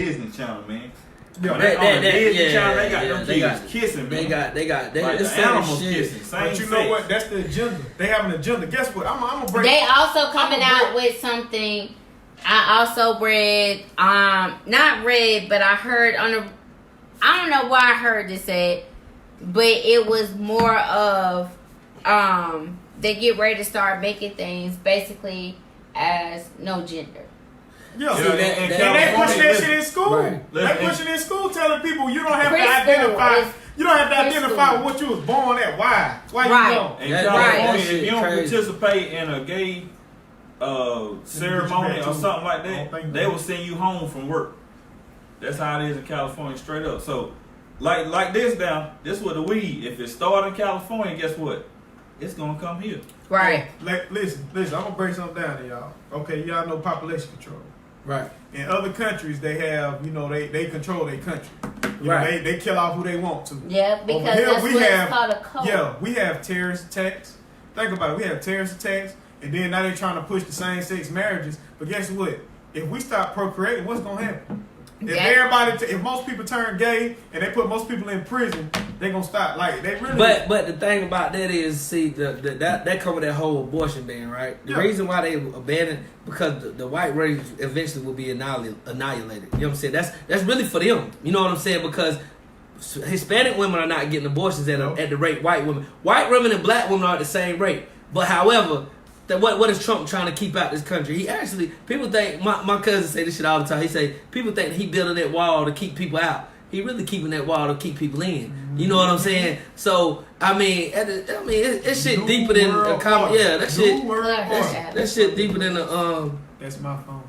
Disney Channel, man. Yeah, Disney Channel, they got them kids kissing, man. They got like the animals kissing. But you know what? That's the agenda. They have an agenda. Guess what? I'm gonna break. They also coming out with something. I also read, not read, but I heard on the. I don't know why I heard this at, but it was more of, they get ready to start making things basically as no gender. Yeah, and they pushing that shit in school. Right. They pushing in school, telling people you don't have to identify. You don't have to identify with what you was born at. Why? Why you know? And California, if you don't participate in a gay ceremony or something like that, they will send you home from work. That's how it is in California, straight up. So, like this now, this with the weed. If it started in California, guess what? It's gonna come here. Right. Listen. I'm gonna break something down to y'all. Okay, y'all know population control. Right. In other countries, they have, they control their country. Right. They kill off who they want to. Yeah, because that's what it's called a code. Yeah, we have terrorist attacks. Think about it. We have terrorist attacks, and then now they're trying to push the same-sex marriages. But guess what? If we stop procreating, what's gonna happen? If most people turn gay and they put most people in prison, they gonna stop. Like they really. But the thing about that is, see, that cover that whole abortion ban, right? The reason why they abandoned because the white race eventually will be annihilated. You know what I'm saying? That's really for them. You know what I'm saying? Because Hispanic women are not getting abortions at the rate white women. White women and black women are at the same rate. But however. What is Trump trying to keep out this country? He actually, people think, my cousin say this shit all the time. He say, people think that he building that wall to keep people out. He really keeping that wall to keep people in. You know what I'm saying? So, it's shit deeper than a comment. Yeah, that shit deeper than the, That's my phone.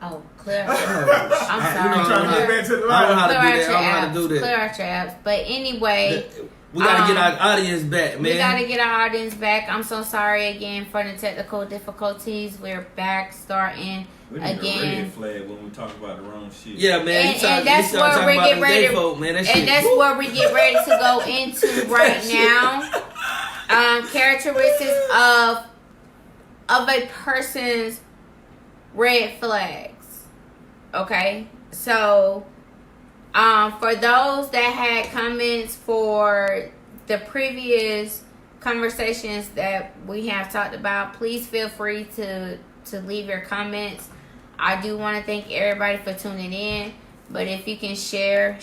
Oh, clear. I'm sorry. I'm trying to get back to the line. I don't know how to do that. Clear our traps. But anyway... We gotta get our audience back, man. We gotta get our audience back. I'm so sorry again for the technical difficulties. We're back, starting we need again. A red flag when we talk about the wrong shit. Yeah, man. And that's where we get ready. That's where we get ready to go into right now. Characteristics of a person's red flags. Okay, so. For those that had comments for the previous conversations that we have talked about, please feel free to leave your comments. I do want to thank everybody for tuning in. But if you can share.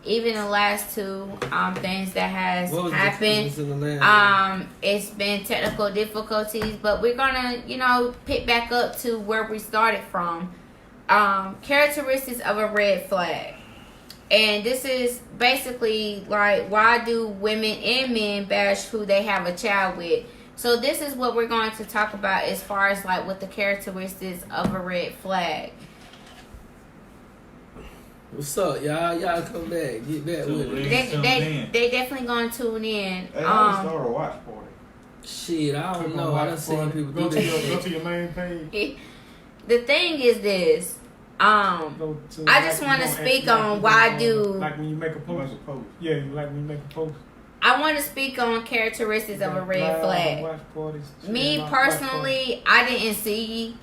Even the last two things that has happened, it's been technical difficulties, but we're gonna pick back up to where we started from. Characteristics of a red flag. And this is basically like, why do women and men bash who they have a child with? So this is what we're going to talk about as far as like what the characteristics of a red flag. What's up, y'all? Y'all come back. Get back with me. They definitely going to tune in. Hey, I start a watch party. Shit, I don't know. I done seen people do that. Go to your main page. The thing is this. I just want to speak on why like when you make a post. Yeah, like when you make a post. I want to speak on characteristics of a red flag. Me personally, I didn't see.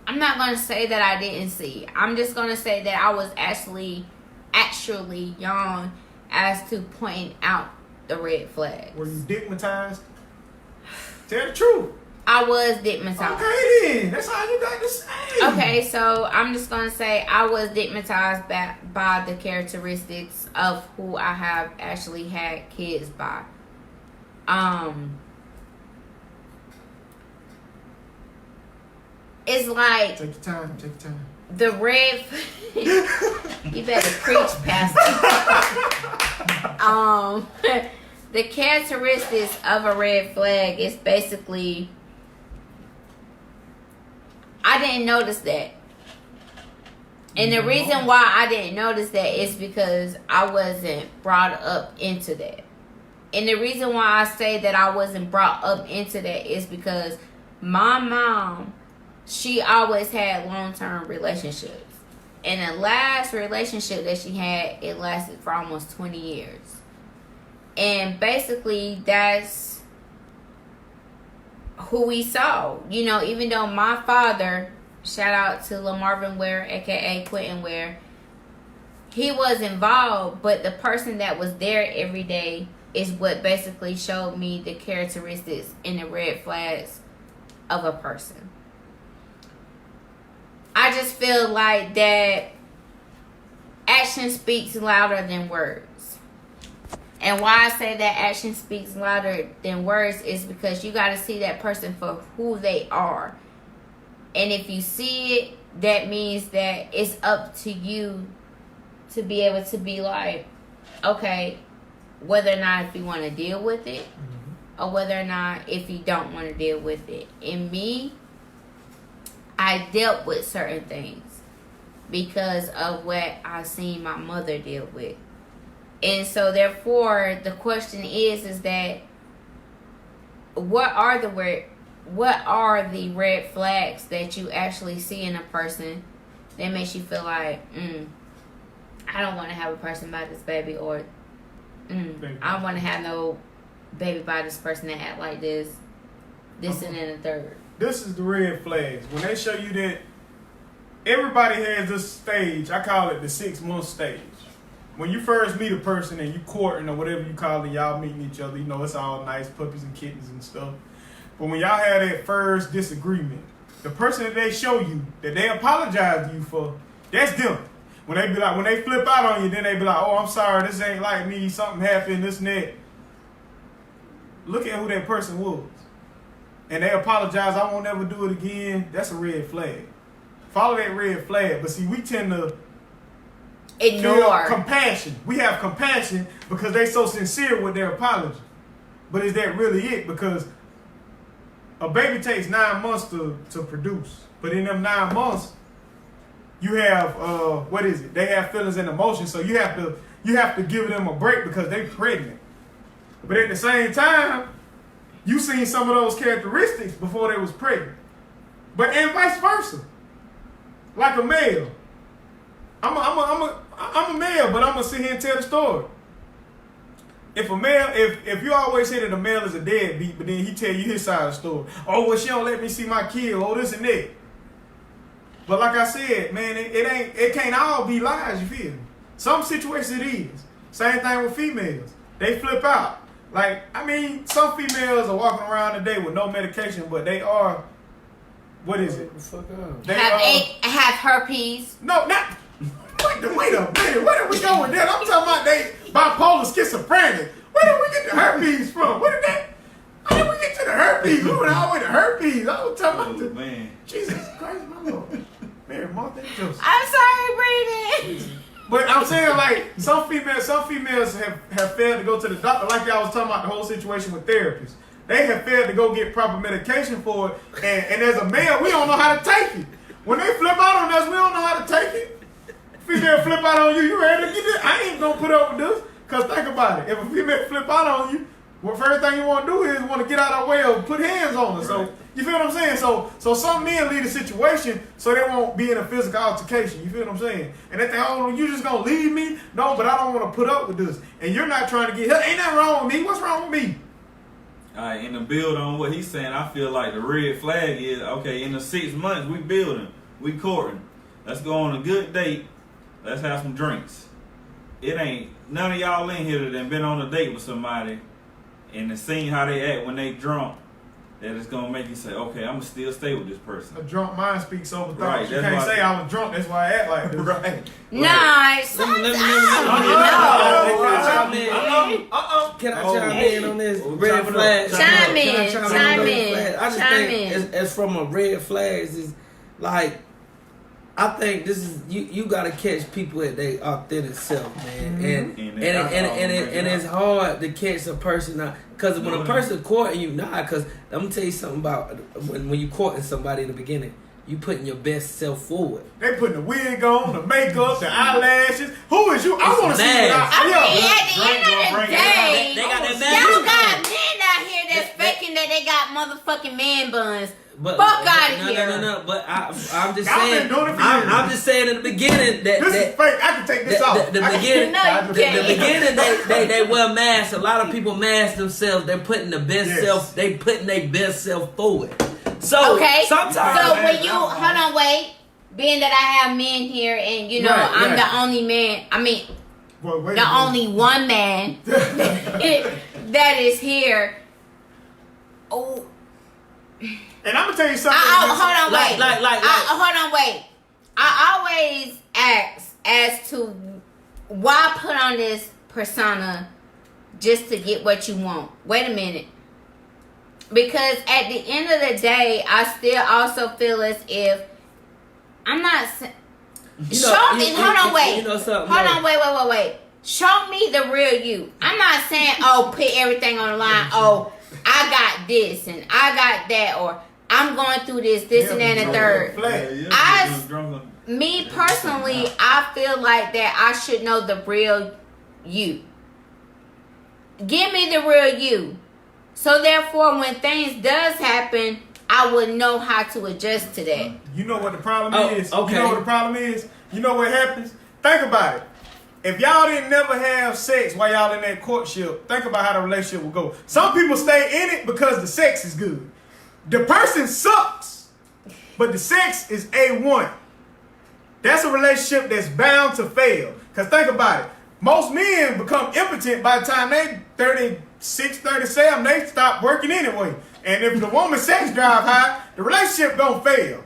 I'm not going to say that I didn't see. I'm just going to say that I was actually young as to pointing out the red flags. Were you stigmatized? Tell the truth. I was stigmatized. Okay then, that's all you got to say. Okay, so I'm just gonna say I was stigmatized by the characteristics of who I have actually had kids by. It's like take your time. The red. You better preach, Pastor. The characteristics of a red flag is basically. I didn't notice that. And the reason why I didn't notice that is because I wasn't brought up into that. And the reason why I say that I wasn't brought up into that is because my mom, she always had long-term relationships. And the last relationship that she had, it lasted for almost 20 years. And basically, that's who we saw. Even though my father shout out to LaMarvin Ware, aka Quentin Ware. He was involved, but the person that was there every day is what basically showed me the characteristics and the red flags of a person. I just feel like that action speaks louder than words. And why I say that action speaks louder than words is because you got to see that person for who they are. And if you see it, that means that it's up to you to be able to be like, okay, whether or not if you want to deal with it, or whether or not if you don't want to deal with it. In me, I dealt with certain things because of what I seen my mother deal with. And so therefore the question is that what are the red flags that you actually see in a person that makes you feel like, I don't want to have a person by this baby, or I don't want to have no baby by this person that act like this and then the third. This is the red flags. When they show you that everybody has this stage, I call it the 6-month stage. When you first meet a person and you courting or whatever you call it, y'all meeting each other, you know, it's all nice, puppies and kittens and stuff. But when y'all have that first disagreement, the person that they show you, that they apologize to you for, that's them. When they be like, when they flip out on you, then they be like, oh, I'm sorry, this ain't like me, something happened, this and that. Look at who that person was. And they apologize, I won't ever do it again. That's a red flag. Follow that red flag. But see, we tend to ignore compassion. We have compassion because they so sincere with their apology. But is that really it? Because a baby takes 9 months to produce. But in them 9 months, you have they have feelings and emotions, so you have to give them a break because they're pregnant. But at the same time, you seen some of those characteristics before they was pregnant. And vice versa. Like a male. I'm a male, but I'm gonna sit here and tell the story. If a male, if you always say that a male is a deadbeat, but then he tell you his side of the story. Oh, well, she don't let me see my kid. Oh, this and that. But like I said, man, it can't all be lies, you feel me? Some situations it is. Same thing with females. They flip out. Like, I mean, some females are walking around today with no medication, but they are, what is it? They have herpes. No, not, wait a minute, where did we go with that? I'm talking about they bipolar, schizophrenic. Where did we get the herpes from? How did we get to the herpes? We went all the way to herpes. I was talking about man. Jesus Christ, my Lord. Mary, Martha, Joseph. I'm sorry, Brandon. But I'm saying, like, some females have failed to go to the doctor. Like y'all was talking about the whole situation with therapists. They have failed to go get proper medication for it. And as a male, we don't know how to take it. When they flip out on us, we don't know how to take it. Female flip out on you, you ready to get it? I ain't gonna put up with this. Because think about it. If a female flip out on you, well, first thing you want to do is want to get out of the way or put hands on her. Right. So, you feel what I'm saying? So some men leave the situation so they won't be in a physical altercation. You feel what I'm saying? And they think, oh, you just going to leave me? No, but I don't want to put up with this. And you're not trying to get help. Ain't nothing wrong with me. What's wrong with me? All right, in the build on what he's saying, I feel like the red flag is, okay, in the 6 months, we building, we courting. Let's go on a good date. Let's have some drinks. It ain't, none of y'all in here that done been on a date with somebody and seen how they act when they drunk, that it's gonna make you say, okay, I'm gonna still stay with this person. A drunk mind speaks over thoughts. Right, you can't say I was drunk, that's why I act like this. Right. Nice. Can I chime in on this? Red flags. Chime in. I just think as from a red flags is like, I think this is you gotta catch people at their authentic self, man, and it's hard to catch a person out because when a person courting you, because I'm gonna tell you something about when you courting somebody in the beginning, you putting your best self forward. They putting the wig on, the makeup, the eyelashes. Who is you? I want to see what at the end of the day, they got that y'all got men out here that's faking that they got motherfucking man buns. But, fuck out of here. No. But I'm just saying. I'm just saying in the beginning that this is fake. I can take this off. The beginning, they wear masks. A lot of people mask themselves. They're putting the best self. They putting their best self forward. So okay. sometimes. So when you hold on, wait. Being that I have men here, and you know I'm the only man. I mean, only one man that is here. Oh. And I'm gonna tell you something. Hold on, wait. Hold on, wait. I always ask as to why put on this persona just to get what you want. Wait a minute. Because at the end of the day, I still also feel as if I'm not. Show me. Hold on, wait. Hold on, wait. Show me the real you. I'm not saying, oh, put everything on the line. Oh, I got this and I got that, or I'm going through this, and that, and the third. Me personally, I feel like that I should know the real you. Give me the real you. So therefore, when things does happen, I would know how to adjust to that. You know what the problem is? Okay. You know what the problem is? You know what happens? Think about it. If y'all didn't never have sex while y'all in that courtship, think about how the relationship will go. Some people stay in it because the sex is good. The person sucks, but the sex is A1. That's a relationship that's bound to fail. Because think about it. Most men become impotent by the time they 36, 37, they stop working anyway. And if the woman's sex drive high, the relationship gonna fail.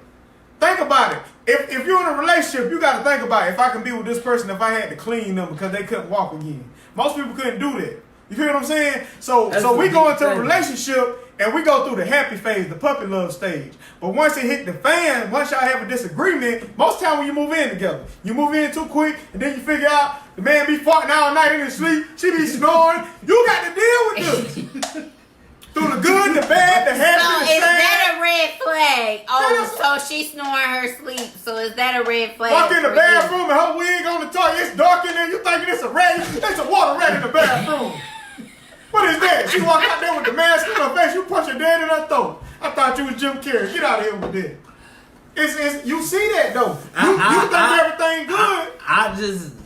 Think about it. If you're in a relationship, you got to think about if I can be with this person if I had to clean them because they couldn't walk again. Most people couldn't do that. You hear what I'm saying? So we go into a relationship and we go through the happy phase, the puppy love stage. But once it hit the fan, once y'all have a disagreement, most time when you move in together, you move in too quick and then you figure out the man be farting all night in his sleep, she be snoring. You got to deal with this. Through the good, the bad, the happy, so the sad. So is that a red flag? Oh, so she's snoring her sleep. So is that a red flag? Walk in the bathroom and her wig on the toilet. It's dark in there. You thinking it's a rat? It's a water rat in the bathroom. What is that? She walk out there with the mask on her face. You punch her dead in her throat. I thought you was Jim Carrey. Get out of here with that. It's you see that though. You think everything good.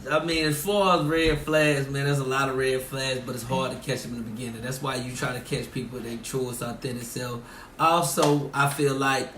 I mean, as far as red flags, man, there's a lot of red flags, but it's hard to catch them in the beginning. That's why you try to catch people at their truest, authentic self. Also, I feel like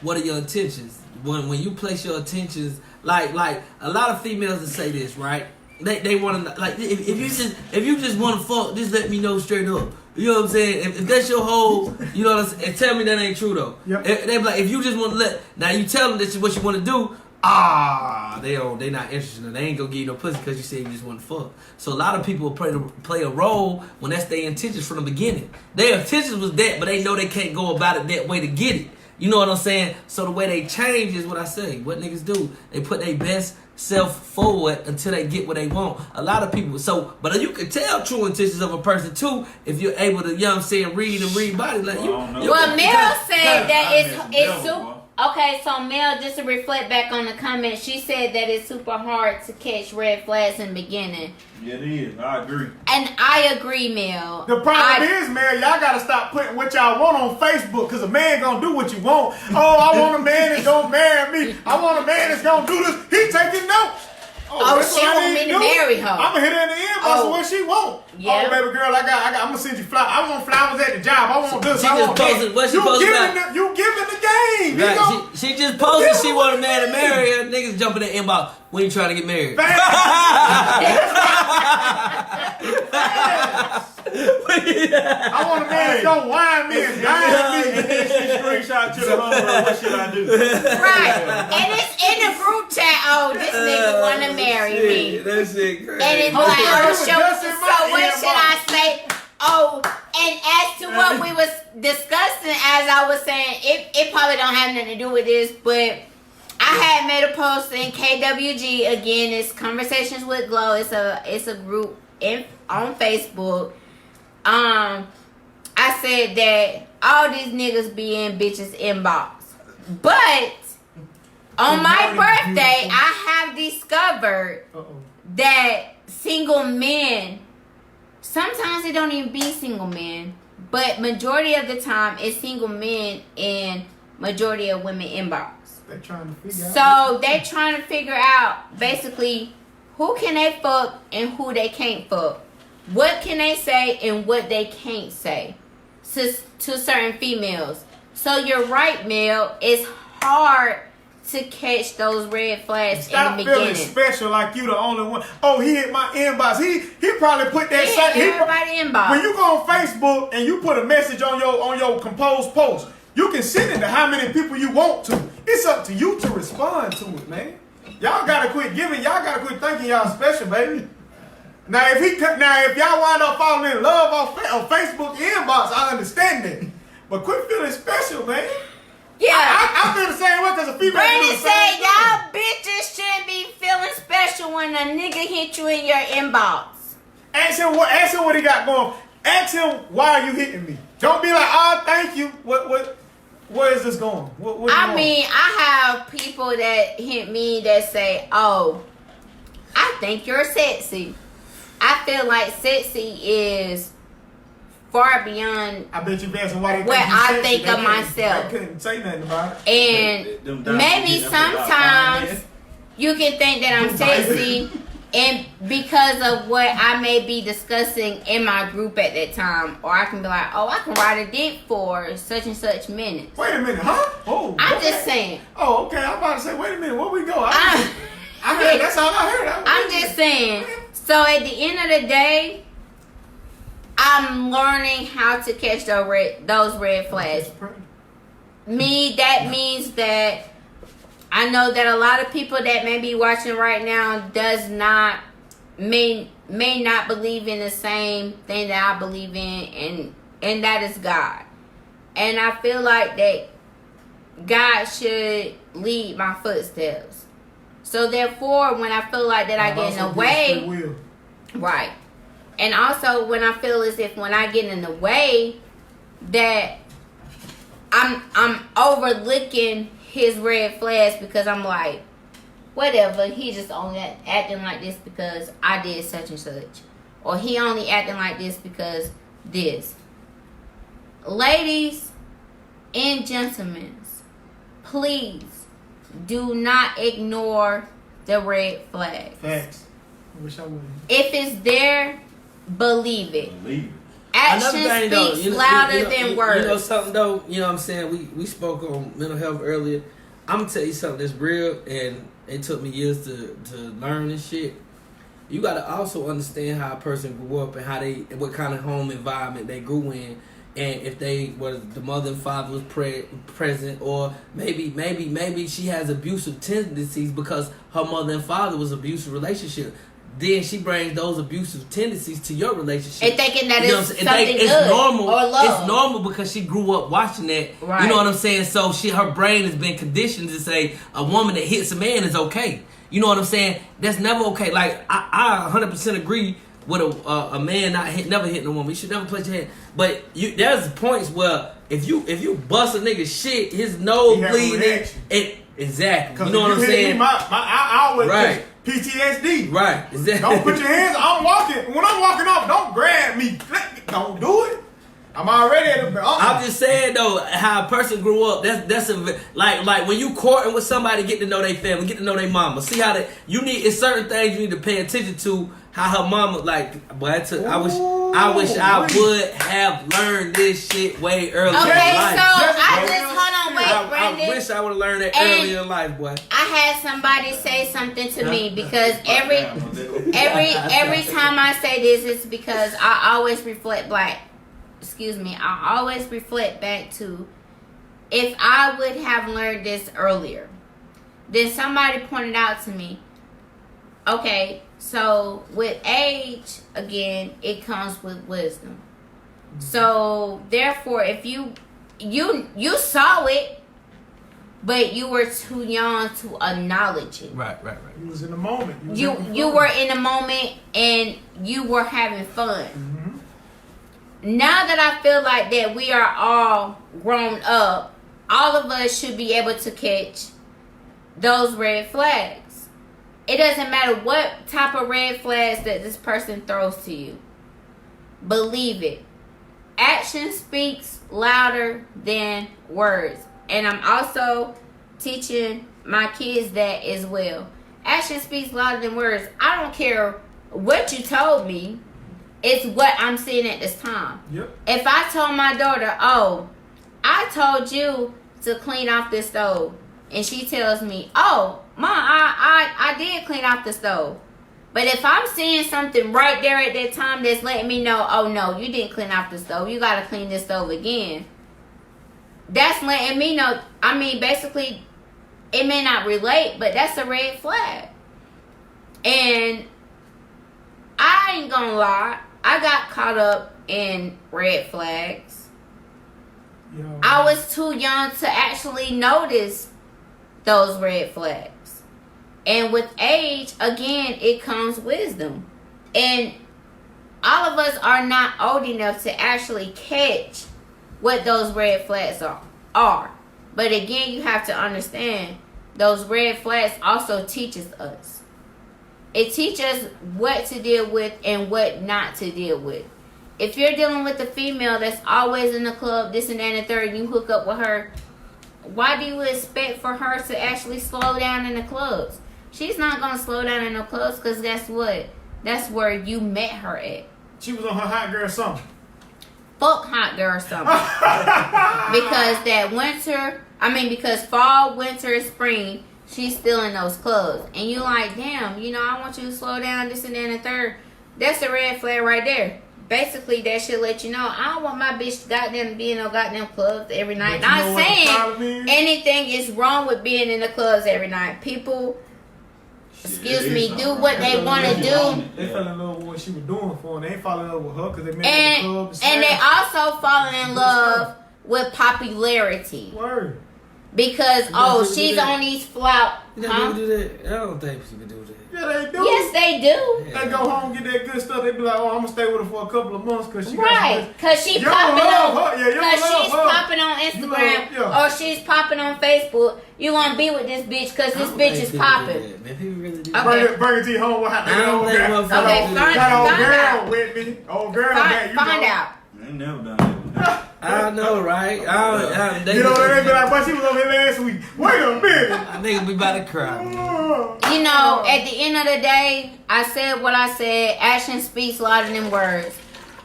what are your intentions? When you place your intentions, like a lot of females that say this, right? They want to, like, if you just want to fuck, just let me know straight up. You know what I'm saying? If that's your whole, you know what I'm saying? And tell me that ain't true though. Yep. They be like, if you just want to now you tell them this is what you want to do. They not interested in it. They ain't gonna give you no pussy because you say you just want to fuck. So a lot of people play a role when that's their intentions from the beginning. Their intentions was that, but they know they can't go about it that way to get it. You know what I'm saying? So the way they change is what I say. What niggas do, they put their best self forward until they get what they want. A lot of people, but you can tell true intentions of a person too if you're able to, you know what I'm saying, read body. Like Well, Mel said that it's super. Okay, so Mel, just to reflect back on the comment, she said that it's super hard to catch red flags in the beginning. Yeah, it is. I agree. And I agree, Mel. The problem is, man, y'all gotta stop putting what y'all want on Facebook, cause a man gonna do what you want. Oh, I want a man that's gonna marry me. I want a man that's gonna do this. He taking notes. Oh, she want me to marry her. I'm gonna hit her in the inbox of what she want. Yeah. Oh, baby girl, I'm gonna send you flowers. I want flowers at the job. I want this. She I just want posted. What she posted about? You giving the game. Right. She just posted she want a man to marry her. Niggas jumping in the inbox. When you trying to get married? I want a man that's gonna whine me and dine me. Screenshot to the homegirl. What should I do? Right. And it's in the group chat. Oh, this nigga want to marry me. That shit crazy. And it's like, oh, so what should I say? Oh, and as to what we was discussing, as I was saying, it probably don't have nothing to do with this, but I had made a post in KWG. Again, it's Conversations with Glow. It's a group on Facebook. I said that all these niggas be in bitches inbox, but on my birthday, I have discovered that single men, sometimes they don't even be single men, but majority of the time it's single men and majority of women inbox. They're trying to figure out. So they're trying to figure out basically who can they fuck and who they can't fuck. What can they say and what they can't say to certain females. So you're right, Mel. It's hard to catch those red flags Stop in the beginning. feeling special like you the only one. Oh, he hit my inbox. He probably put that same. Everybody inbox. When you go on Facebook and you put a message on your composed post, you can send it to how many people you want to. It's up to you to respond to it, man. Y'all gotta quit giving. Y'all gotta quit thinking y'all special, baby. Now if y'all wind up falling in love on Facebook inbox, I understand that. But quit feeling special, man. Yeah, I feel the same way because a female. Brandon said y'all bitches shouldn't be feeling special when a nigga hit you in your inbox. Ask him what he got going. Ask him why are you hitting me. Don't be like, oh, thank you. Where is this going? I mean, I have people that hit me that say, "Oh, I think you're sexy." I feel like sexy is far beyond I bet you asking why they what I sexy. think of myself. I couldn't say nothing about it. And maybe sometimes you can think that I'm sexy, and because of what I may be discussing in my group at that time, or I can be like, oh, I can ride a dick for such and such minutes. Wait a minute, huh? Oh, I'm okay. just saying. Oh, okay. I'm about to say, wait a minute, where we go? I heard, that's all I heard. I'm just saying. So at the end of the day, I'm learning how to catch those red flags. That means that I know that a lot of people that may be watching right now may not believe in the same thing that I believe in, and that is God. And I feel like that God should lead my footsteps. So therefore, when I feel like that I get in the way, right. And also when I feel as if when I get in the way that I'm overlooking his red flags because I'm like, whatever, he just only acting like this because I did such and such. Or he only acting like this because this. Ladies and gentlemen, please do not ignore the red flags. Facts. I wish I would. If it's there, believe it. Action speaks louder than words. You know something though? You know what I'm saying? We spoke on mental health earlier. I'm gonna tell you something that's real, and it took me years to learn this shit. You gotta also understand how a person grew up and what kind of home environment they grew in, and if the mother and father was present, or maybe she has abusive tendencies because her mother and father was abusive relationship. Then she brings those abusive tendencies to your relationship. And thinking that it's something it's good normal. or love. It's normal because she grew up watching that. Right. You know what I'm saying? So her brain has been conditioned to say a woman that hits a man is okay. You know what I'm saying? That's never okay. Like I 100% agree with a man never hitting a woman. You should never put your hand. But there's points where if you bust a nigga shit, his nose bleeding. Exactly. You know what I'm saying? I always right. PTSD. Right. Exactly. Don't put your hands. When I'm walking off, don't grab me. Don't do it. I'm already at the. I'm just saying though, how a person grew up. That's like when you courting with somebody, get to know their family, get to know their mama. See how it's certain things you need to pay attention to. How her mama I wish I would have learned this shit way earlier in life. Brandon. I wish I would have learned that earlier in life, boy. I had somebody say something to me because every time I say this, it's because I always reflect back. I always reflect back to if I would have learned this earlier. Then somebody pointed out to me, okay, so with age, again, it comes with wisdom. So therefore, if you saw it, but you were too young to acknowledge it. Right. You was in the moment. You were in the moment and you were having fun. Mm-hmm. Now that I feel like that we are all grown up, all of us should be able to catch those red flags. It doesn't matter what type of red flags that this person throws to you. Believe it. Action speaks louder than words. And I'm also teaching my kids that as well. Action speaks louder than words. I don't care what you told me. It's what I'm seeing at this time. Yep. If I told my daughter, oh, I told you to clean off this stove. And she tells me, oh, Mom, I did clean off the stove. But if I'm seeing something right there at that time that's letting me know, oh no, you didn't clean off the stove, you gotta clean this stove again. That's letting me know, I mean, basically, it may not relate, but that's a red flag. And I ain't gonna lie, I got caught up in red flags. Yo, I was too young to actually notice those red flags. And with age, again, it comes wisdom. And all of us are not old enough to actually catch what those red flags are. But again, you have to understand, those red flags also teaches us. It teaches us what to deal with and what not to deal with. If you're dealing with a female that's always in the club, this and that and the third, and you hook up with her, why do you expect for her to actually slow down in the clubs? She's not going to slow down in the clubs because guess what? That's where you met her at. She was on her hot girl summer. Fuck hot girl summer. Because that winter, because fall, winter, spring, she's still in those clubs. And you like, damn, I want you to slow down, this and that and the third. That's a red flag right there. Basically, that should let you know, I don't want my bitch goddamn to be in no goddamn clubs every night. Not saying anything is wrong with being in the clubs every night. People, do what they want to do. They fell in love with what she was doing for them. They ain't fall in love with her because they met at the club. And they also fall in love with popularity. Word. Because, she's on these flout. People do that? I don't think people do that. Yeah, they do. Yes, they do. They go home, get that good stuff. They be like, oh, I'm going to stay with her for a couple of months because she right, because she's popping on Instagram or she's popping on Facebook. You want to be with this bitch because this bitch is popping. Man, people really do. Okay. Bring it to your home. What happened? Okay, find old girl with me. Old girl. Find out. I ain't never done that. I know, right? They be like, but she was over here last week. Wait a minute. I think we about to cry. At the end of the day, I said what I said. Action speaks louder than words.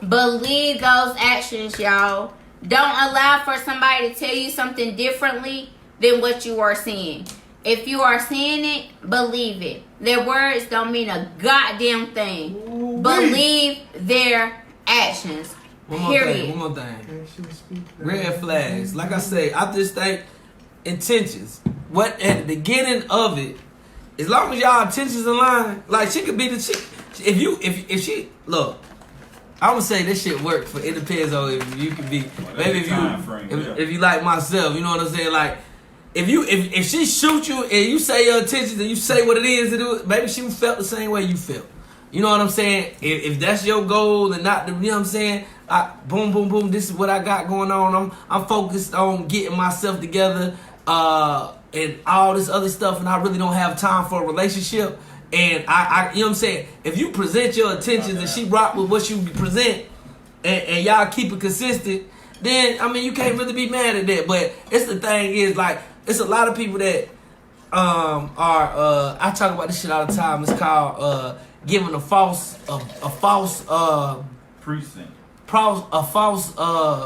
Believe those actions, y'all. Don't allow for somebody to tell you something differently than what you are seeing. If you are seeing it, believe it. Their words don't mean a goddamn thing. Ooh, believe their actions. One more thing. Red flags. Like I say, I just think intentions. What at the beginning of it, as long as y'all intentions align, like she could be the chick. If she look, I would say this shit work for it depends on if you can be maybe if you like myself, you know what I'm saying? Like if she shoot you and you say your intentions and you say what it is to do, maybe she felt the same way you felt. You know what I'm saying? If that's your goal and not the, you know what I'm saying? Boom, boom, boom. This is what I got going on. I'm focused on getting myself together and all this other stuff, and I really don't have time for a relationship. And I you know what I'm saying? If you present your intentions and she rock with what you present, and y'all keep it consistent, then you can't really be mad at that. But it's the thing is like it's a lot of people that are I talk about this shit all the time. It's called giving a false precinct. A false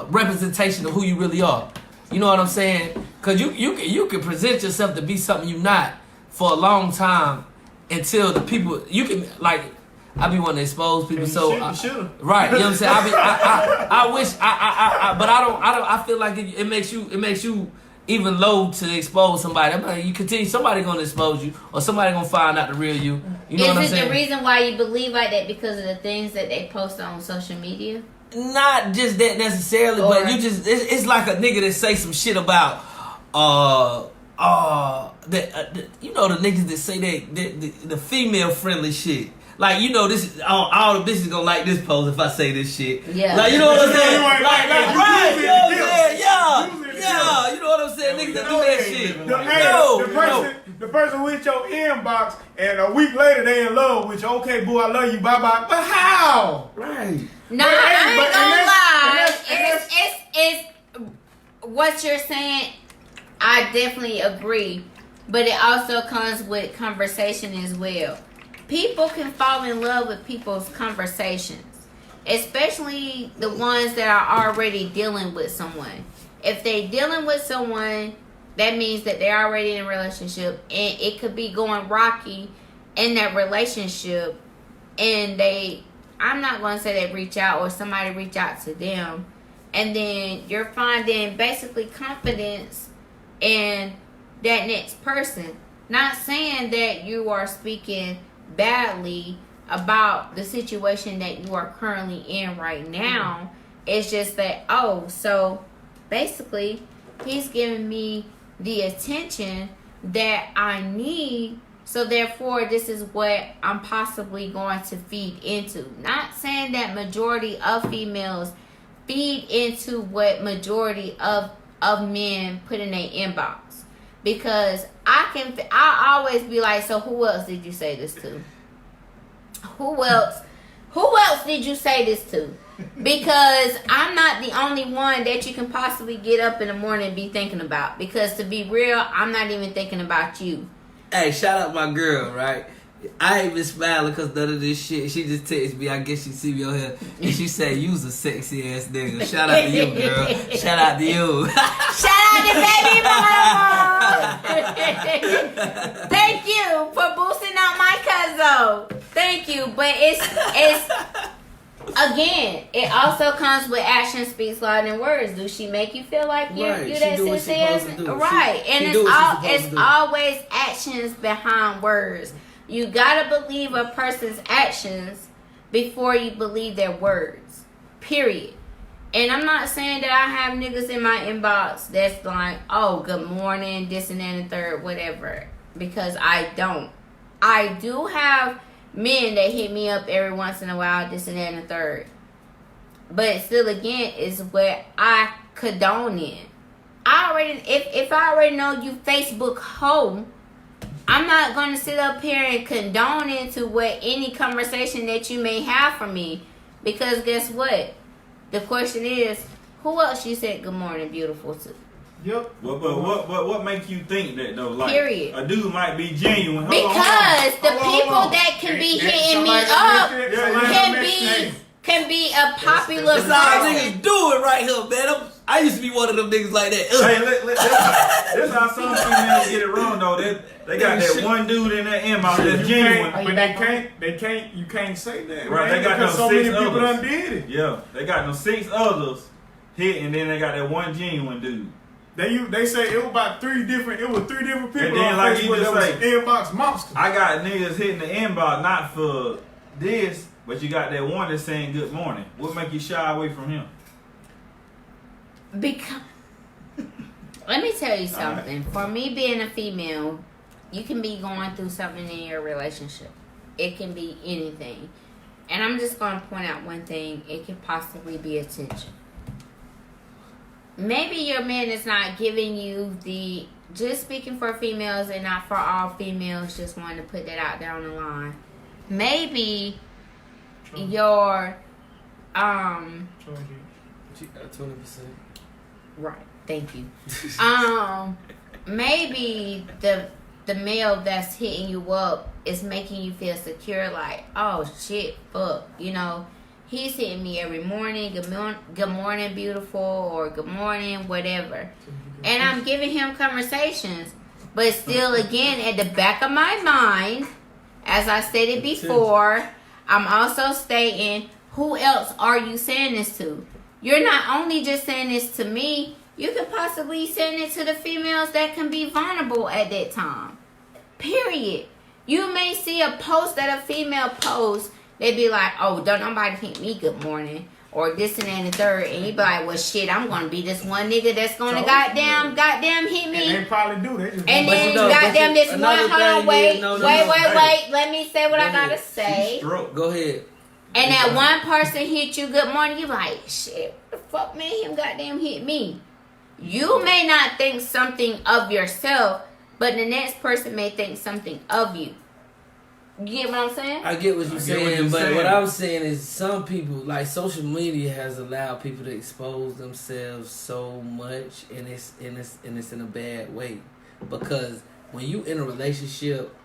representation of who you really are. You know what I'm saying? Cause you can present yourself to be something you're not for a long time until the people you can like. I be wanting to expose people, so right. You know what I'm saying? I wish but I don't. I feel like it makes you even low to expose somebody. You continue, somebody gonna expose you, or somebody gonna find out the real you. You know what I'm saying? Is it the reason why you believe like that because of the things that they post on social media? Not just that necessarily, but you just it's like a nigga that say some shit about you know the niggas that say the female friendly shit. Like this all the bitches gonna like this pose if I say this shit. Yeah. Like you know what I'm saying? Like right, you know what I'm saying? Yeah. You know what I'm saying? Niggas that do that shit. The person who hit your inbox and a week later they in love with you. Okay, boo, I love you. Bye bye. But how? Right. No, I ain't gonna lie. It's what you're saying. I definitely agree, but it also comes with conversation as well. People can fall in love with people's conversations, especially the ones that are already dealing with someone. if they dealing with someone, that means that they're already in a relationship, and it could be going rocky in that relationship, and I'm not going to say they reach out or somebody reach out to them, and then you're finding basically confidence in that next person. Not saying that you are speaking badly about the situation that you are currently in right now. It's just that, so basically he's giving me the attention that I need, so therefore this is what I'm possibly going to feed into. Not saying that majority of females feed into what majority of men put in their inbox. Because I always be like, so who else did you say this to? Who else did you say this to? Because I'm not the only one that you can possibly get up in the morning and be thinking about. Because to be real, I'm not even thinking about you. Hey, shout out my girl, right? I ain't been smiling because none of this shit. She just texted me. I guess she see me on here. And she said, "You's a sexy ass nigga." Shout out to you, girl. Shout out to you. Shout out to baby mama. Thank you for boosting out my cousin. Thank you. But it's again, it also comes with action speaks louder than words. Do she make you feel like you that sincere? Right. And it's always actions behind words. You gotta believe a person's actions before you believe their words. Period. And I'm not saying that I have niggas in my inbox that's like, oh, good morning, this and that and the third, whatever. Because I don't. I do have men that hit me up every once in a while, this and that and the third. But still, again, is what I condone in. If I already know you Facebook hoe, I'm not going to sit up here and condone into what any conversation that you may have for me. Because guess what? The question is, who else you said good morning, beautiful to? Yep. What makes you think that though? Like, period. A dude might be genuine. Because the people that can be hitting me up can be a popular person. That's all niggas doing right here, man. I used to be one of them niggas like that. Hey, that's how some females get it wrong though. They got that one dude in that inbox that's genuine. But you can't say that. Right, man, they got them so six many people others. done did it. Yeah, they got them 6 others hit, and then they got that one genuine dude. They say it was about 3 different people And then, on like Facebook you that just was say, inbox monsters. I got niggas hitting the inbox not for this, but you got that one that's saying good morning. What make you shy away from him? Because let me tell you something. Right. For me being a female, you can be going through something in your relationship. It can be anything. And I'm just going to point out one thing. It could possibly be attention. Maybe your man is not giving you the, just speaking for females and not for all females, just wanted to put that out there on the line. Maybe your 20%. Right. Thank you. Maybe the male that's hitting you up is making you feel secure, like, oh shit, fuck, you know, he's hitting me every morning, good morning, beautiful, or good morning, whatever. And I'm giving him conversations, but still, again, at the back of my mind, as I stated before, I'm also stating, who else are you saying this to? You're not only just saying this to me, you could possibly send it to the females that can be vulnerable at that time. Period. You may see a post that a female posts, they be like, oh, don't nobody hit me good morning, or this and that and the third, and you be like, well shit, I'm gonna be this one nigga that's gonna goddamn hit me. And they probably do. They just and then goddamn this one, hold on, wait, let me say what I gotta say. Go ahead. And that one person hit you good morning, you like, shit, what the fuck made him goddamn hit me? You may not think something of yourself, but the next person may think something of you. You get what I'm saying? I get what you're saying, but what I'm saying is some people, like, social media has allowed people to expose themselves so much, and it's in a bad way. Because when you in a relationship,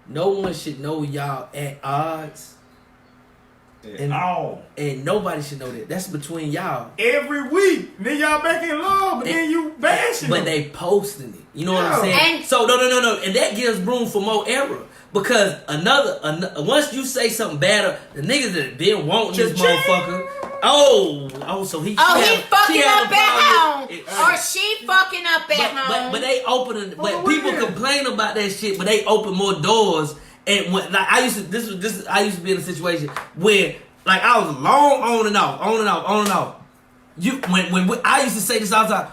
no one should know y'all at odds And nobody should know that. That's between y'all. Every week. Then y'all back in love, but then you bashing But them. they posting it. You know what I'm saying? And so no. And that gives room for more error. Because another once you say something better, the niggas that been wanting this motherfucker. So he fucking up at home, or she fucking up at home. But they opening. But people complain about that shit. But they open more doors. And when I used to be in a situation where like I was long on and off. I used to say this all the time.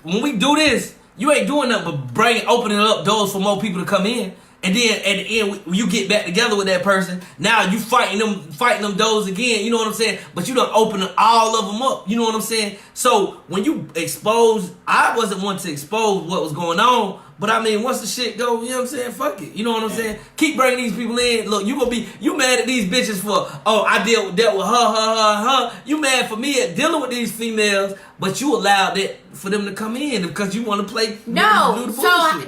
When we do this, you ain't doing nothing but opening up doors for more people to come in. And then at the end, when you get back together with that person, now you fighting them doors again. You know what I'm saying? But you done open all of them up. You know what I'm saying? So when you expose, I wasn't one to expose what was going on. But I mean, once the shit go, you know what I'm saying? Fuck it. You know what I'm saying? Keep bringing these people in. Look, you mad at these bitches for, I dealt with her. You mad for me at dealing with these females, but you allowed that for them to come in because you want to play. No, fuck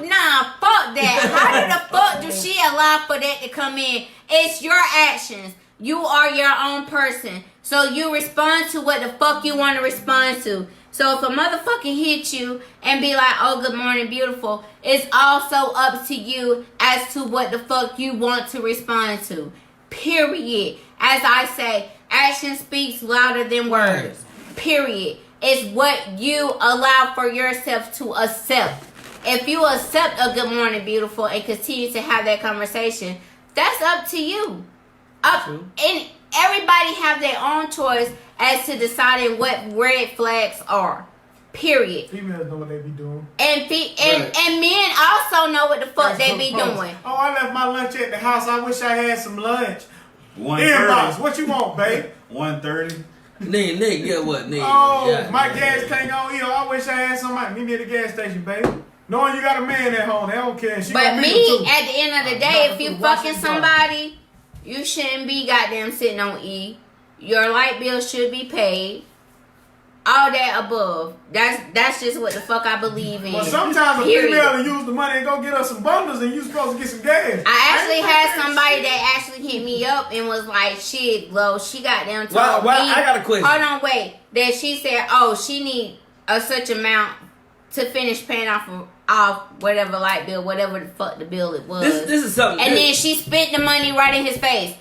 that. How the fuck do she allow for that to come in? It's your actions. You are your own person. So you respond to what the fuck you want to respond to. So if a motherfucker hit you and be like, oh, good morning, beautiful, it's also up to you as to what the fuck you want to respond to. Period. As I say, action speaks louder than words. Period. It's what you allow for yourself to accept. If you accept a good morning, beautiful, and continue to have that conversation, that's up to you. And everybody have their own choice as to deciding what red flags are. Period. Females know what they be doing. And men also know what the fuck they be doing. Oh, I left my lunch at the house. I wish I had some lunch. 1:30. Inbox, what you want, babe? 1:30. Nigga, get what, nigga? Oh, my gas can't go either. I wish I had somebody. Meet me at the gas station, babe. Knowing you got a man at home, they don't care. But me, at the end of the day, if you fucking somebody, you shouldn't be goddamn sitting on E. Your light bill should be paid. All that above. That's just what the fuck I believe in. Well, sometimes a female will use the money and go get us some bundles and you supposed to get some gas. I actually had somebody that actually hit me up and was like, shit, Lo, she goddamn told me. I got a question. Hold on, wait. That she said, oh, she need a such amount to finish paying off whatever light bill, whatever the fuck the bill it was. This is something. And then she spent the money right in his face.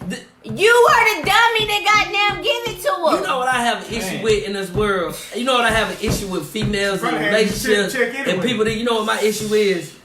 You are the dummy that goddamn give it to her. You know what I have an issue with in this world? You know what I have an issue with females and relationships and people that, you know what my issue is?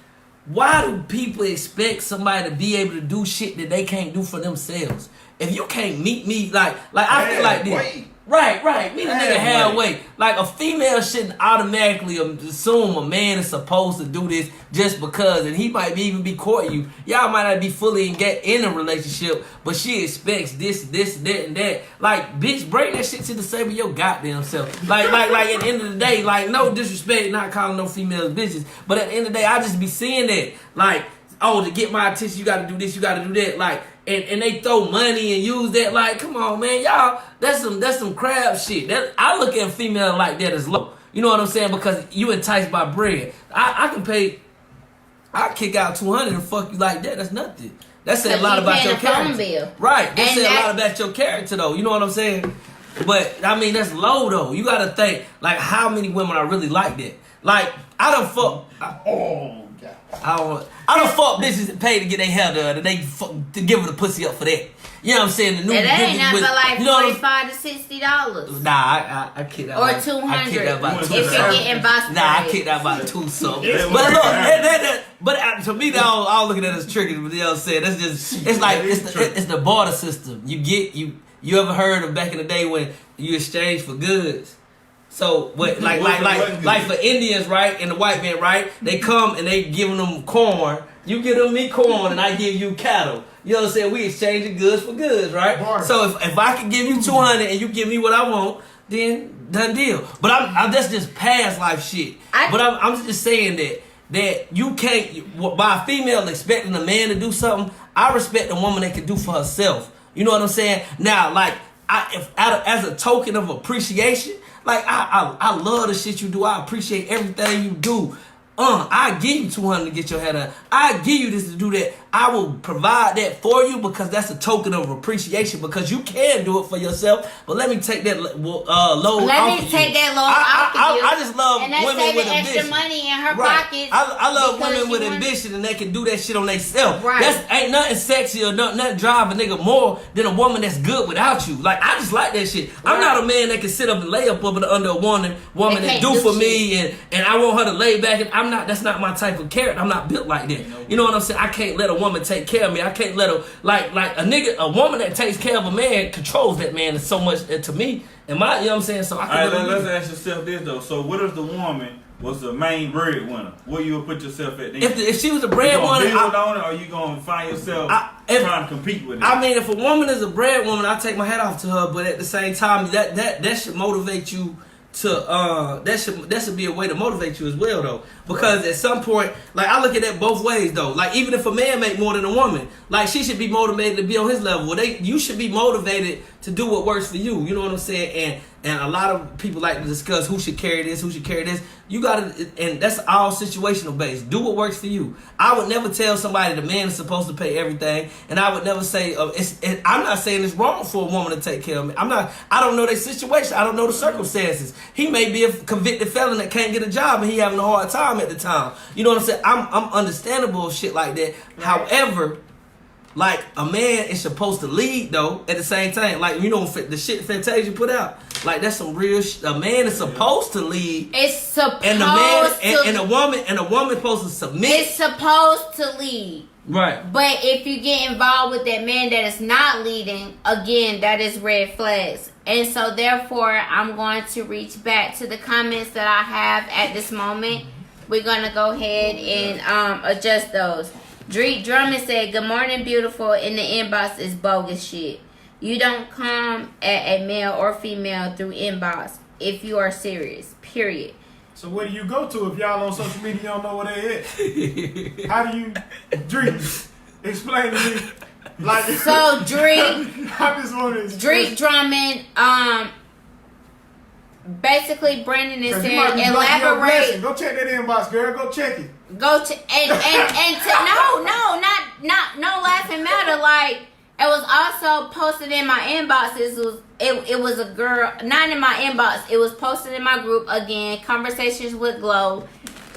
Why do people expect somebody to be able to do shit that they can't do for themselves? If you can't meet me, like I feel like this. Right. Meet a nigga halfway. Like a female shouldn't automatically assume a man is supposed to do this just because, and he might even be courting you. Y'all might not be fully in a relationship, but she expects this, that, and that. Like, bitch, bring that shit to the same of your goddamn self. Like at the end of the day, like no disrespect, not calling no females bitches, but at the end of the day, I just be seeing that. Like, oh, to get my attention, you gotta do this, you gotta do that. Like, and they throw money and use that. Like, come on, man, y'all, that's some crab shit. That I look at a female like that as low. You know what I'm saying? Because you enticed by bread. I can pay. I kick out 200 and fuck you like that. That's nothing. That said a lot about your character. Right. That said a lot about your character, though. You know what I'm saying? But I mean, that's low though. You gotta think like how many women are really like that. Like I done fuck. I don't fuck bitches that pay to get their hair done and they to give her the pussy up for that. You know what I'm saying? The new that ain't nothing but like $45 to $60. Nah, I kick that or about, $200 I kick that about if you're getting Boston. Nah, I kick that about $2 something. But to me, I don't look at that as tricky. But you know what I'm saying? That's just it's like it's the barter system. You ever heard of back in the day when you exchange for goods? So what like for Indians, right, and the white man, right? They come and they giving them corn. You give me corn and I give you cattle. You know what I'm saying? We exchanging goods for goods, right? Barter. So if I can give you 200 and you give me what I want, then done deal. But I'm that's just past life shit. I'm just saying that you can't by a female expecting a man to do something. I respect a woman that can do for herself. You know what I'm saying? Now, like as a token of appreciation. Like, I love the shit you do. I appreciate everything you do. I give you $200 to get your hair done. I give you this to do that. I will provide that for you because that's a token of appreciation because you can do it for yourself. But let me take that load off Let me take that load off of you. I just love and that's women with extra ambition. money in her Right. pockets. I love women with ambition and they can do that shit on themselves. Right. That's ain't nothing sexy or nothing drive a nigga more than a woman that's good without you. Like I just like that shit. Right. I'm not a man that can sit up and lay up under a woman that do for me and I want her to lay back and that's not my type of character. I'm not built like that. You know what I'm saying? I can't let a woman take care of me. I can't let her like a woman that takes care of a man controls that man so much to me. You know what I'm saying? So I can let's ask yourself this though. So what if the woman was the main breadwinner? Where you would put yourself at then? If she was a breadwinner, you gonna build on it, or you gonna find yourself trying to compete with it? I mean, if a woman is a breadwoman, I take my hat off to her. But at the same time, that should motivate you to that should be a way to motivate you as well though, because at some point, like I look at that both ways though. Like even if a man make more than a woman, like she should be motivated to be on his level. You should be motivated to do what works for you. You know what I'm saying? And a lot of people like to discuss who should carry this, who should carry this. You gotta, and that's all situational based. Do what works for you. I would never tell somebody the man is supposed to pay everything, and I would never say I'm not saying it's wrong for a woman to take care of me. I don't know their situation. I don't know the circumstances. He may be a convicted felon that can't get a job, and he having a hard time at the time. You know what I'm saying? I'm understandable of shit like that. However, like a man is supposed to lead though. At the same time, like you know the shit Fantasia put out, like that's some real. A man is supposed to lead. It's supposed and the man and a woman supposed to submit. It's supposed to lead. Right. But if you get involved with that man that is not leading, again, that is red flags. And so therefore, I'm going to reach back to the comments that I have at this moment. We're going to go ahead and adjust those. Drake Drummond said, "Good morning, beautiful. In the inbox is bogus shit. You don't come at a male or female through inbox if you are serious, period." So where do you go to if y'all on social media don't know where they at? How do you, Drake, explain to me? Like, so Drake, I just want to Drake Drummond, basically Brandon is saying, elaborate. Go check that inbox, girl. Go check it. Go to no laughing matter. Like it was also posted in my inboxes. It was a girl, not in my inbox. It was posted in my group again. Conversations with Glow.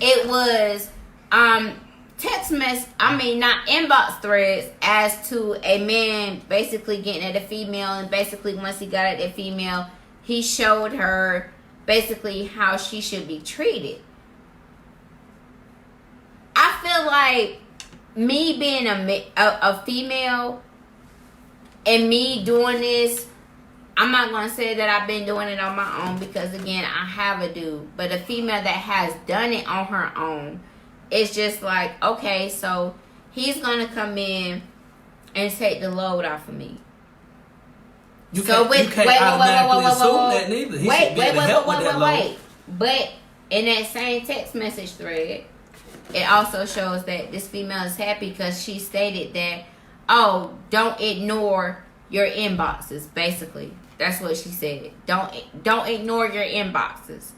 It was text mess. I mean, not inbox threads as to a man basically getting at a female, and basically once he got at the female, he showed her basically how she should be treated. I feel like me being a female and me doing this, I'm not going to say that I've been doing it on my own because, again, I have a dude. But a female that has done it on her own, it's just like, okay, so he's going to come in and take the load off of me. You can't automatically assume that neither. He should be able to help with that load. But in that same text message thread, it also shows that this female is happy because she stated that, oh, don't ignore your inboxes. Basically, that's what she said. Don't ignore your inboxes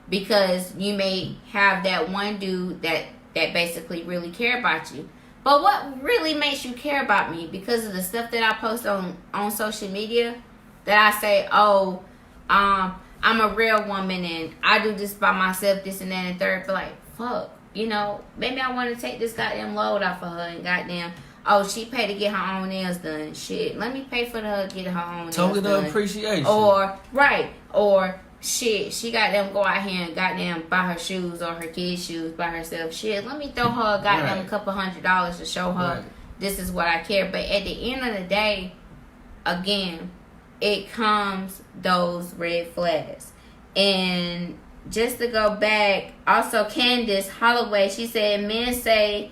because you may have that one dude that basically really care about you. But what really makes you care about me? Because of the stuff that I post on social media, that I say, oh, I'm a real woman and I do this by myself, this and that and third. But like, fuck. You know, maybe I want to take this goddamn load off of her and goddamn, oh, she paid to get her own nails done. Shit, let me pay for her to get her own nails done. Token of appreciation. Or shit, she goddamn go out here and goddamn buy her shoes or her kids' shoes by herself. Shit, let me throw her a goddamn couple $100 to show her this is what I care. But at the end of the day, again, it comes those red flags. And just to go back, also Candace Holloway, she said men say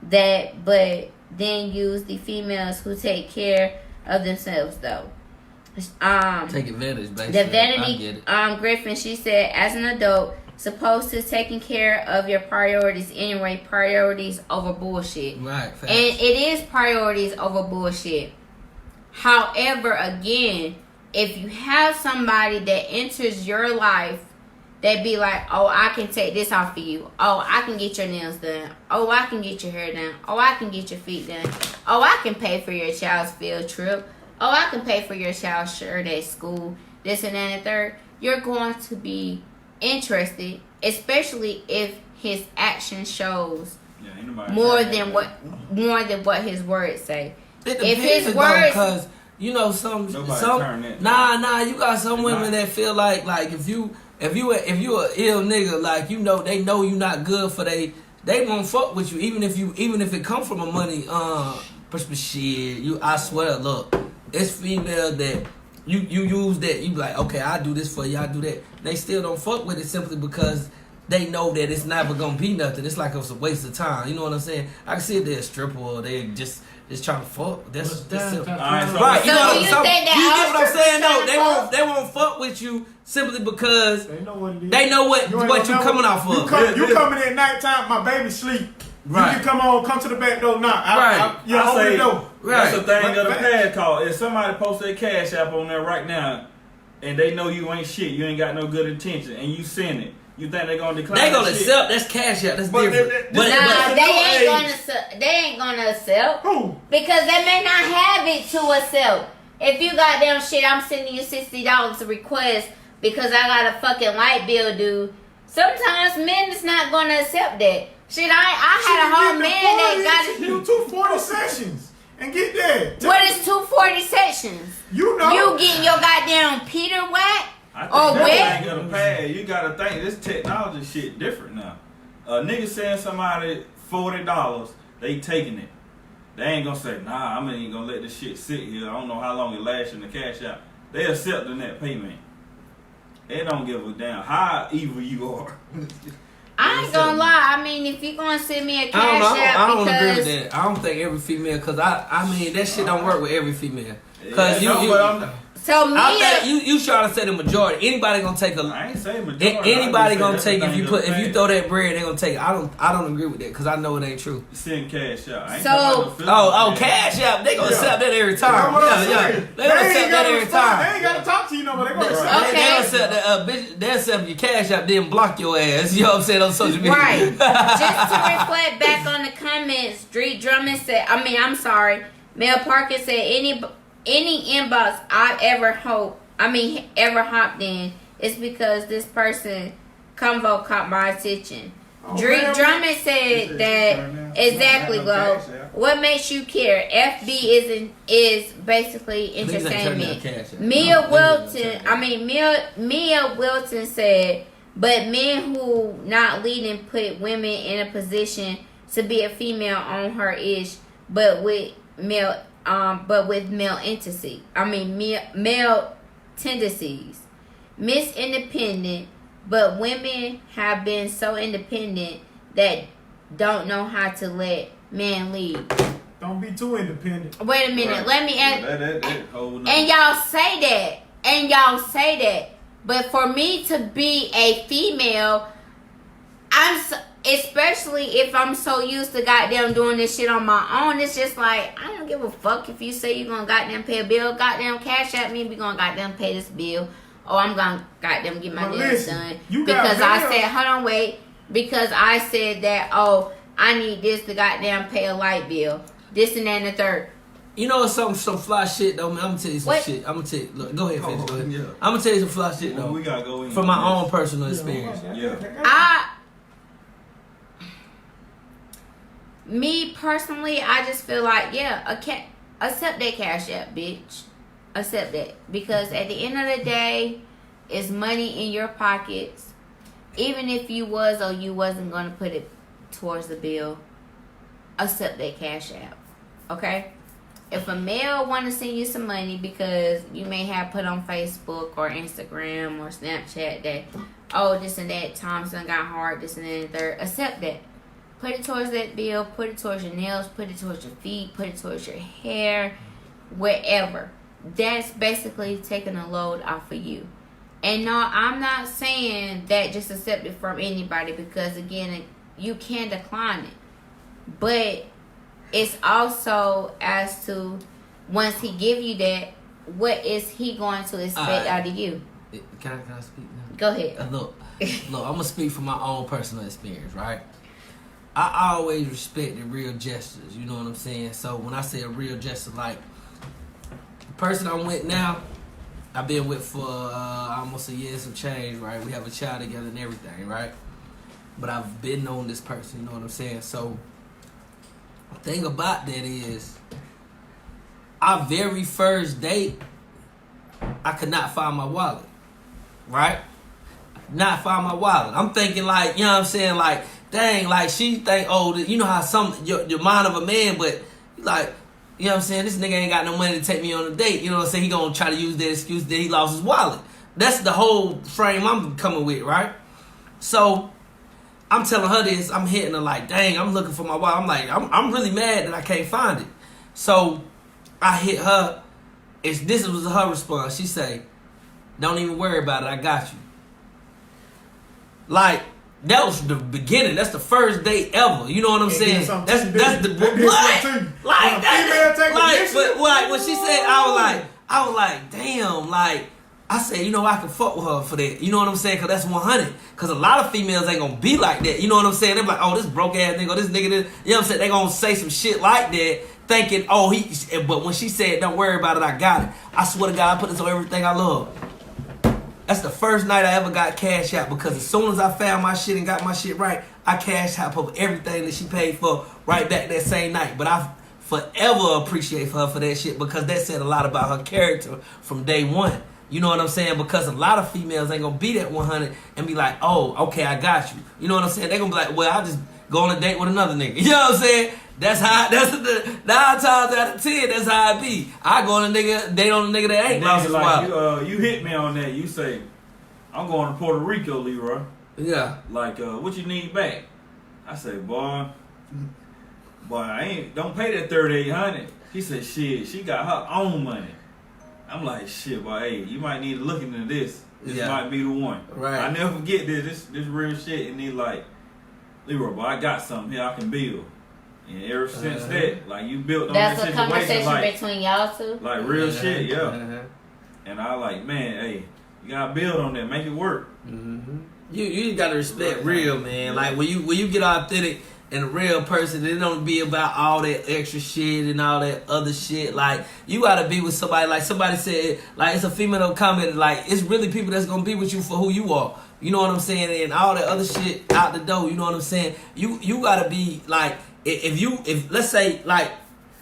that, but then use the females who take care of themselves though. Take advantage, basically. The Vanity Griffin, she said, as an adult, supposed to taking care of your priorities anyway. Priorities over bullshit. Right. Facts. And it is priorities over bullshit. However, again, if you have somebody that enters your life They be like, oh, I can take this off of you. Oh, I can get your nails done. Oh, I can get your hair done. Oh, I can get your feet done. Oh, I can pay for your child's field trip. Oh, I can pay for your child's shirt at school. This and that and the third. You're going to be interested, especially if his action shows more than what his words say. It if depends, his words, because you know some you got some women that feel like if you a ill nigga, like they know you not good for they won't fuck with you even if it come from a money shit. I swear, look, it's female that you use that you be like, okay, I do this for you, I do that. They still don't fuck with it simply because they know that it's never gonna be nothing. It's like it's a waste of time. You know what I'm saying? I can see if they're a stripper or they just trying to fuck. That's simple. Right. So do you think that you get what I'm saying? No, they won't fuck with you simply because they know what it is. They know what you coming off of. You coming in at nighttime, my baby sleep. Right. You can come to the back door, knock. Right. You open the door. Right. That's a thing of the past call. If somebody posts their Cash App on there right now, and they know you ain't shit, you ain't got no good intention, and you send it, you think they gonna decline? They gonna accept. That's Cash App. That's different. They ain't gonna accept. Who? Because they may not have it to accept. If you goddamn shit, I'm sending you $60 to request because I got a fucking light bill due. Sometimes men is not gonna accept that. Shit, I had a whole man that got it. You 240 sessions and get that. What is 240 sessions? You know. You getting your goddamn Peter whack? I or think wet? that ain't gonna pass. You gotta think this technology shit different now. A nigga saying somebody $40, they taking it. They ain't gonna say, nah, I ain't gonna let this shit sit here. I don't know how long it lasts in the Cash App. They accepting that payment. They don't give a damn how evil you are. I ain't gonna lie. I mean, if you gonna send me a Cash App, I don't agree with that. I don't think every female, because I mean that shit don't work with every female. Because so me, you trying to say the majority. Anybody gonna take a? I ain't saying majority. Anybody gonna take if you throw that bread, they gonna take it. I don't agree with that because I know it ain't true. Send Cash App. Cash App. They gonna accept that every time. Yeah. They gonna accept that every time. They ain't gotta talk to you no more. They gonna accept. They gonna accept that. Bitch, they accept your Cash App, then block your ass. You know what I'm saying on social media. Right. Just to reflect back on the comments, Street Drummond said. Mel Parker said any inbox I've ever hopped in is because this person convo caught my attention. Drake Drummond said that exactly, Glow. What makes you care? FB is basically entertainment. Mia Wilton said, but men who not leading put women in a position to be a female on her ish, but with male tendencies. Miss Independent, but women have been so independent that don't know how to let men lead. Don't be too independent. Wait a minute, right. Let me add. And y'all say that, but for me to be a female, especially if I'm so used to goddamn doing this shit on my own, it's just like, I don't give a fuck if you say you're gonna goddamn pay a bill. Goddamn Cash App me, we gonna goddamn pay this bill. Oh, I'm gonna goddamn get my nails done. Because I said, hold on, wait. Because I said that, oh, I need this to goddamn pay a light bill. This and that and the third. You know some fly shit though, man. I'm gonna tell you some shit. I'm gonna tell you. Look, go ahead, finish. Go ahead. Yeah. I'm gonna tell you some fly shit though. We gotta go in from my own personal experience. Me personally, I just feel like, accept that Cash App, bitch. Accept that. Because at the end of the day, it's money in your pockets. Even if you was or you wasn't going to put it towards the bill, accept that Cash App. Okay? If a male want to send you some money because you may have put on Facebook or Instagram or Snapchat that, oh, this and that, times done got hard, this and that and third, accept that. Put it towards that bill, put it towards your nails, put it towards your feet, put it towards your hair, wherever. That's basically taking a load off of you. And no, I'm not saying that just accept it from anybody because, again, you can decline it. But it's also as to, once he give you that, what is he going to expect out of you? Can I speak now? Go ahead. Look, I'm gonna speak from my own personal experience, right? I always respected real gestures. You know what I'm saying? So when I say a real gesture, like the person I'm with now, I've been with for almost a year and some change, right? We have a child together and everything, right? But I've been knowing this person. You know what I'm saying? So the thing about that is, our very first date, I could not find my wallet, right? Not find my wallet. I'm thinking like, you know what I'm saying? Like, dang, like she think, oh, you know how your mind of a man, but like, you know what I'm saying? This nigga ain't got no money to take me on a date. You know what I'm saying? He gonna try to use that excuse that he lost his wallet. That's the whole frame I'm coming with, right? So I'm telling her this. I'm hitting her like, dang, I'm looking for my wallet. I'm like, I'm really mad that I can't find it. So I hit her. This was her response. She say, don't even worry about it. I got you. Like, that was the beginning. That's the first date ever. You know what I'm saying? That's the what? Like that. But like when she said, I was like, damn. Like I said, you know, I can fuck with her for that. You know what I'm saying? Cause that's 100. Cause a lot of females ain't gonna be like that. You know what I'm saying? They're like, oh, this broke ass nigga, this nigga, this. You know what I'm saying? They gonna say some shit like that, thinking, oh, but when she said, don't worry about it, I got it. I swear to God, I put this on everything I love. That's the first night I ever got cash out, because as soon as I found my shit and got my shit right, I cashed out of everything that she paid for right back that same night. But I forever appreciate her for that shit, because that said a lot about her character from day one. You know what I'm saying? Because a lot of females ain't gonna be that 100 and be like, oh, okay, I got you. You know what I'm saying? They gonna be like, well, I'll just go on a date with another nigga. You know what I'm saying? That's the 9 times out of 10. That's how it be. I go on a nigga, date on a nigga that ain't lost his wallet. You hit me on that. You say, I'm going to Puerto Rico, Leroy. Yeah. Like, what you need back? I say, boy, don't pay that $3,800. He said, shit, she got her own money. I'm like, shit, boy, hey, you might need to look into this. This might be the one. Right. I never forget this real shit. And he like, Leroy, boy, I got something here I can build. And ever since that, like, you built on that situation. That's a conversation like, between y'all two? Like, real shit, yeah. And I like, man, hey, you gotta build on that, make it work. Mm-hmm. You gotta respect real, man. Like, when you get authentic and a real person, it don't be about all that extra shit and all that other shit. Like, you gotta be with somebody, like somebody said, like, it's a female comment, like, it's really people that's gonna be with you for who you are. You know what I'm saying? And all that other shit out the door, you know what I'm saying? You gotta be, like, if let's say, like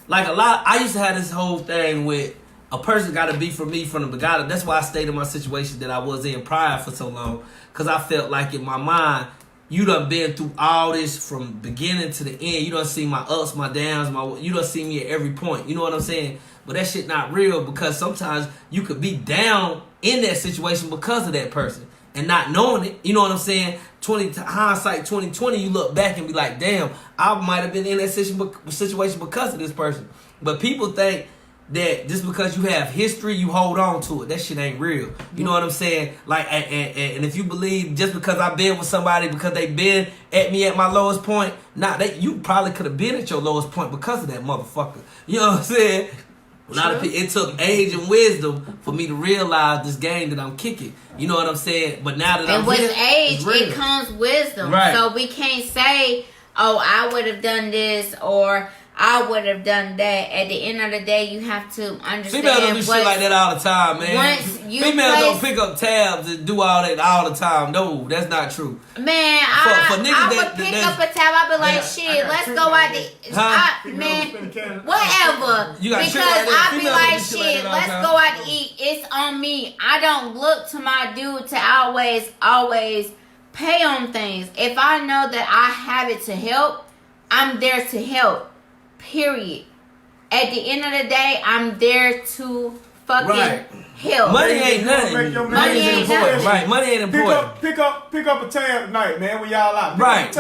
a lot, I used to have this whole thing with a person gotta be for me from the beginning. That's why I stayed in my situation that I was in prior for so long. Cause I felt like in my mind, you done been through all this from beginning to the end. You done seen my ups, my downs, you done seen me at every point. You know what I'm saying? But that shit not real, because sometimes you could be down in that situation because of that person and not knowing it. You know what I'm saying? Hindsight 2020, you look back and be like, damn, I might have been in that situation because of this person. But people think that just because you have history, you hold on to it. That shit ain't real. You know what I'm saying? Like, and if you believe just because I've been with somebody because they been at me at my lowest point, you probably could have been at your lowest point because of that motherfucker. You know what I'm saying? A lot of people, it took age and wisdom for me to realize this game that I'm kicking. You know what I'm saying? But now that I'm here, age, it comes wisdom. Right. So we can't say, oh, I would have done this or I would have done that. At the end of the day, you have to understand. Females don't do shit like that all the time, man. Females don't pick up tabs and do all that all the time. No, that's not true. Man, I would pick up a tab. I'd be like, shit, let's go out to man, whatever. Because I'd be like, shit, let's go out to eat. It's on me. I don't look to my dude to always pay on things. If I know that I have it to help, I'm there to help. Period. At the end of the day, I'm there to fucking help. Money ain't nothing. Money ain't important. Right. Money ain't important. Pick up a tab tonight, man. When y'all out. Right.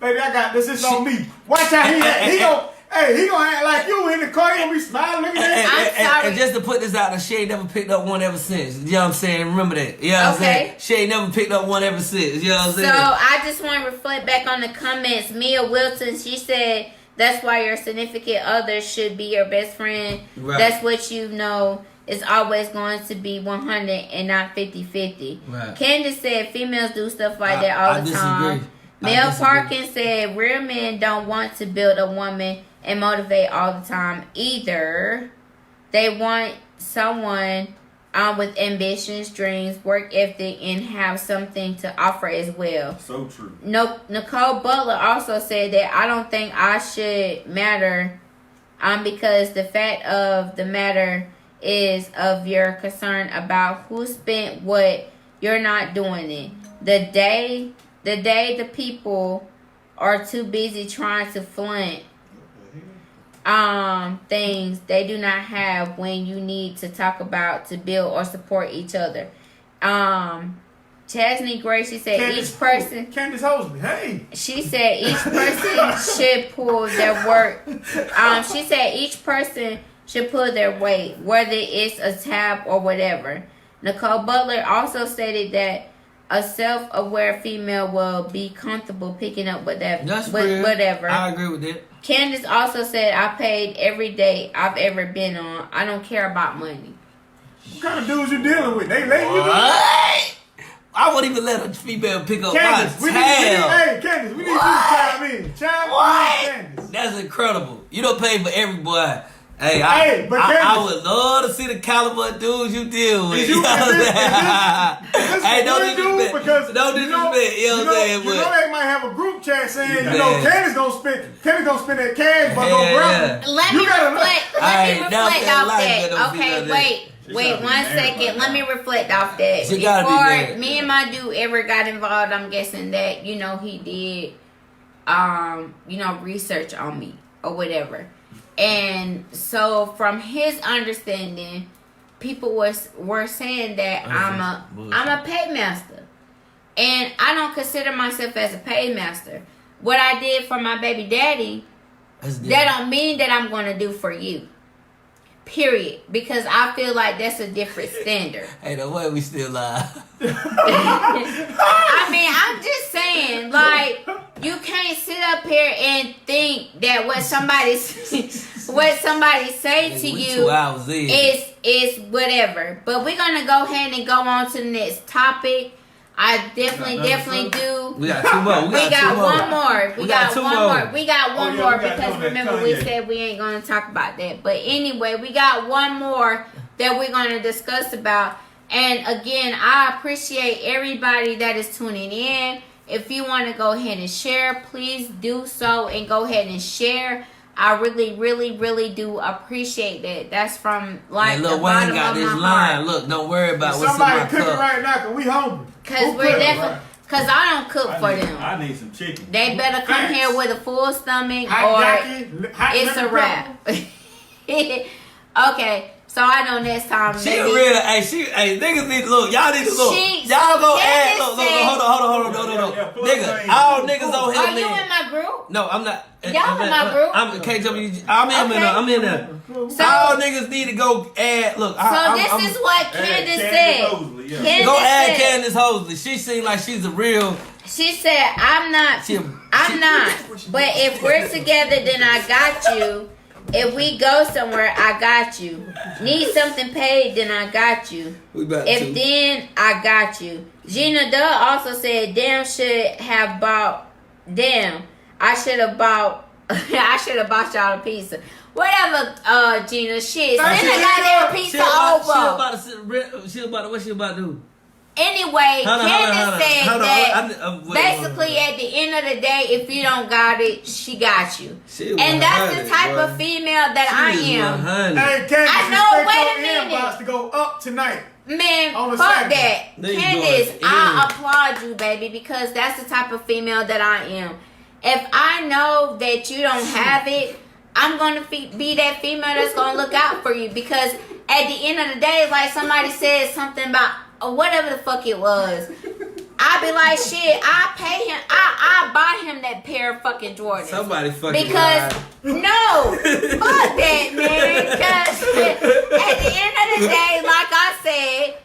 Baby, I got this. It's on me. Watch how he gonna act like you in the car. He gonna be smiling. Look at that. And just to put this out there, she ain't never picked up one ever since. You know what I'm saying? Remember that. You know what I'm saying? She ain't never picked up one ever since. You know what I'm saying? So I just want to reflect back on the comments. Mia Wilson, she said, that's why your significant other should be your best friend. Right. That's what you know it's always going to be 100 and not 50-50. Right. Candace said females do stuff like that all the time. Mel Parkins said real men don't want to build a woman and motivate all the time either. They want someone with ambitions, dreams, work ethic, and have something to offer as well. So true. No, Nicole Butler also said that I don't think I should matter because the fact of the matter is of your concern about who spent what, you're not doing it. The day the people are too busy trying to flaunt things they do not have when you need to talk about to build or support each other. Chesney Gray, she said Candace Hosley, hey. She said each person should pull their work. She said each person should pull their weight, whether it's a tab or whatever. Nicole Butler also stated that a self-aware female will be comfortable picking up with that, whatever. I agree with that. Candace also said, I paid every date I've ever been on. I don't care about money. What kind of dudes you dealing with? They letting you do it? I wouldn't even let a female pick up Candace, my tab. Candace, we need you to chime in. Candace. That's incredible. You don't pay for every boy. I would love to see the caliber of dudes you deal with. Don't disrespect. Don't disrespect. You know what I'm saying? You know they might have a group chat saying, Candace gonna spend that cash, but don't grab it. Let me reflect off that. Okay, wait 1 second. Let me reflect off that. Before me and my dude ever got involved, I'm guessing that, he did, research on me or whatever. And so from his understanding, people were saying that I'm a paymaster. And I don't consider myself as a paymaster. What I did for my baby daddy, that don't mean that I'm going to do for you. Period. Because I feel like that's a different standard. Hey, no way we still live. I mean, I'm just saying, like, you can't sit up here and think that what somebody say to you is whatever. But we're gonna go ahead and go on to the next topic. I definitely do. We got two more. We got one more. We got one more because remember we said we ain't gonna talk about that. But anyway, we got one more that we're gonna discuss about. And again, I appreciate everybody that is tuning in. If you want to go ahead and share, please do so and go ahead and share. I really, really, really do appreciate that. That's from like the bottom Wayne got of this my line. heart. Look, don't worry about what's in somebody my cooking cup. right now because we hungry. Because I don't cook for them. I need some chicken. They better come here with a full stomach it's a wrap. Okay. So I know next time. She real. Niggas need to look. Y'all need to look. Y'all go add. Look. Hold on. No. Nigga, all niggas on here. Are you in my group? No, I'm not. Y'all in my group? I'm KW. I'm in there. So, all niggas need to go add. Look. This is what Candace said. Go add Candace Hosley. She seems like she's a real. She said, I'm not. But if we're together, then I got you. If we go somewhere, I got you. Need something paid, then I got you. Then I got you. Gina Duh also said, I should have bought y'all a pizza. Whatever, Gina. Shit. Send a goddamn pizza over. What she about to do? Anyway, Candace said that basically at the end of the day, if you don't got it, she got you. And that's the type of female that I am. Hey, Candace, I know, wait a minute. About to go up tonight. Man, fuck that. Candace, I applaud you, baby, because that's the type of female that I am. If I know that you don't have it, I'm going to be that female that's going to look out for you. Because at the end of the day, like somebody said something about, or whatever the fuck it was, I be like, shit, I pay him, I buy him that pair of fucking Jordans. Somebody fucking because no, fuck that, man. Because at the end of the day, like I said,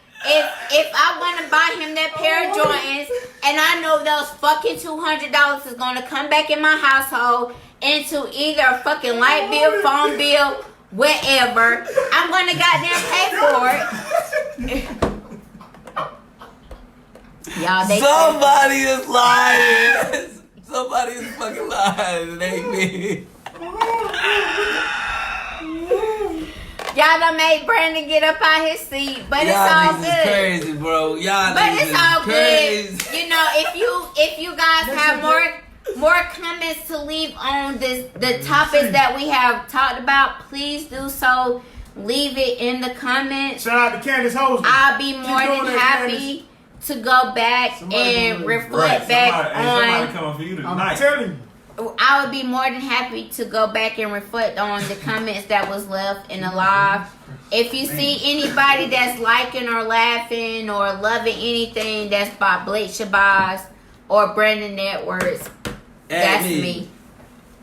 if I want to buy him that pair of Jordans, and I know those fucking $200 is gonna come back in my household into either a fucking light bill, phone bill, whatever. I'm gonna goddamn pay for it. Y'all, somebody is lying. Somebody is fucking lying. It ain't me. Y'all done made Brandon get up out his seat, but y'all it's all niggas good. Is crazy, bro. Y'all but niggas it's all crazy. good. You know, if you guys have more comments to leave on the topics that we have talked about, please do so. Leave it in the comments. Shout out to Candace Hoser. I'll be more than happy to go back and reflect back on. Coming for you tonight. I'm telling you. I would be more than happy to go back and reflect on the comments that was left in the live. If you see anybody that's liking or laughing or loving anything that's by Blake Shabazz or Brandon Edwards, that's me.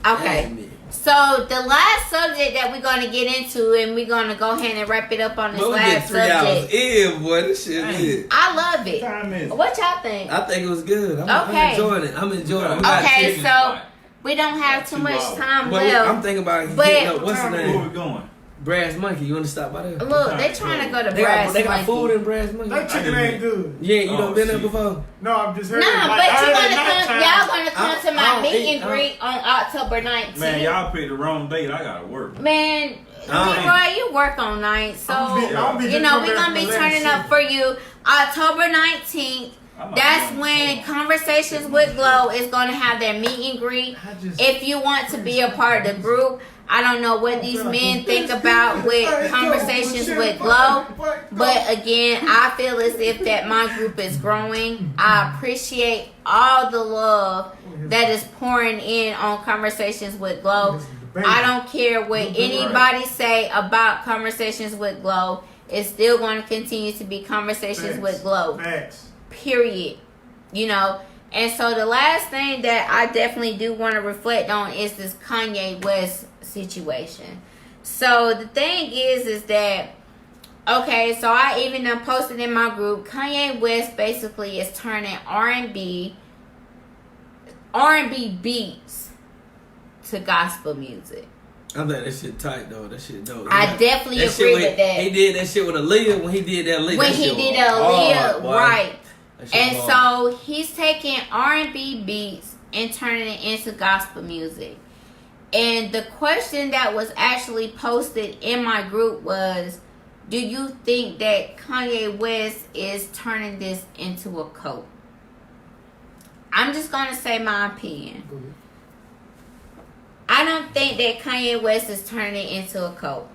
Okay. So the last subject that we're going to get into, and we're going to go ahead and wrap it up on this last subject. In, boy, this shit is. I love it. What y'all think? I think it was good. I'm enjoying it. I'm enjoying it. Okay, so we don't have too much time left. I'm thinking about hitting up. What's the name? Where we going? Brass Monkey. You want to stop by there? Look, they trying to go to Brass Monkey. They got food in Brass Monkey. That chicken ain't good. Yeah, you done been there before? No, I'm just heard. Nah, but y'all gonna come to my meet and greet on October 19th. Man, y'all picked the wrong date. I gotta work. Man, Leroy, you work on night, so we're gonna be turning up for you October 19th. That's when Conversations with Glow is going to have their meet and greet. If you want to be a part of the group, I don't know what these men think about with Conversations with Glow, but again, I feel as if that my group is growing. I appreciate all the love that is pouring in on Conversations with Glow. I don't care what anybody say about Conversations with Glow. It's still going to continue to be Conversations with Glow. Period. You know, and so the last thing that I definitely do want to reflect on is this Kanye West situation. So the thing is that, okay, so I even posted in my group, Kanye West basically is turning R&B beats to gospel music. I think that shit tight though. That shit dope. I definitely agree with that. He did that shit with Aaliyah when he did that Aaliyah. When he did Aaliyah, right. And hard. so he's taking R&B beats and turning it into gospel music. And the question that was actually posted in my group was, do you think that Kanye West is turning this into a cult? I'm just going to say my opinion. I don't think that Kanye West is turning it into a cult.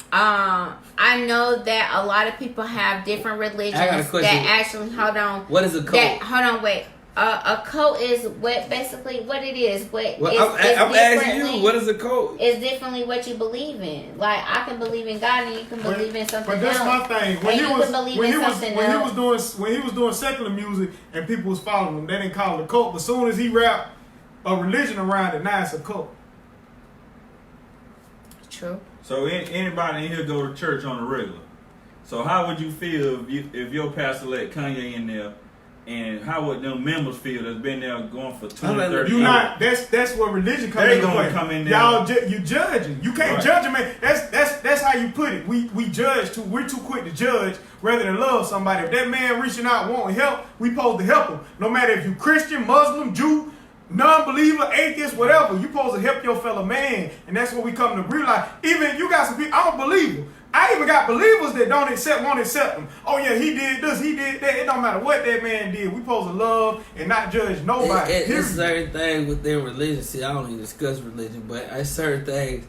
I know that a lot of people have different religions that actually, hold on. What is a cult? Wait. A cult is what it is. I'm asking you, what is a cult? It's differently what you believe in. Like, I can believe in God and you can believe in something else. But that's my thing. When he was doing secular music and people was following him, they didn't call it a cult. But as soon as he rapped a religion around it, now it's a cult. True. So anybody in here go to church on the regular. So how would you feel if your pastor let Kanye in there, and how would them members feel that's been there going for 20, 30 years? That's where religion comes in. They gonna come in there. Y'all, you judging. You can't judge a man. That's how you put it. We judge too. We're too quick to judge rather than love somebody. If that man reaching out wanting help, we supposed to help him. No matter if you Christian, Muslim, Jew, non-believer, atheist, whatever, you supposed to help your fellow man. And that's what we come to realize. Even you got some people, I'm a believer. I even got believers that won't accept him. Oh yeah, he did this, he did that. It don't matter what that man did. We supposed to love and not judge nobody. It's certain things within religion. See, I don't even discuss religion, but there's certain things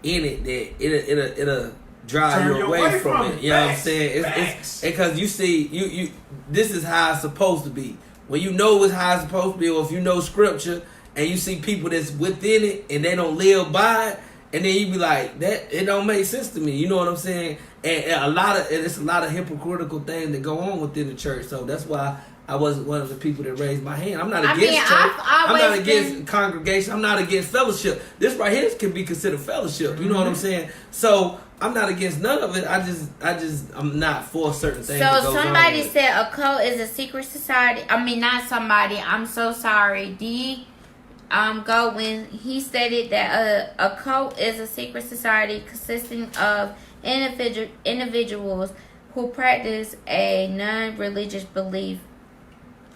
in it that it'll drive you away from it. You know what I'm saying? It's because you see, you this is how it's supposed to be. When you know it's how it's supposed to be, or if you know scripture and you see people that's within it and they don't live by it, and then you be like, that it don't make sense to me. You know what I'm saying? And it's a lot of hypocritical things that go on within the church. So that's why I wasn't one of the people that raised my hand. I'm not against church. I'm not against congregation. I'm not against fellowship. This right here can be considered fellowship. You know what I'm saying? So I'm not against none of it. I'm not for certain things. So somebody said a cult is a secret society. I mean, not somebody. I'm so sorry. go when he stated that a cult is a secret society consisting of individuals who practice a non-religious belief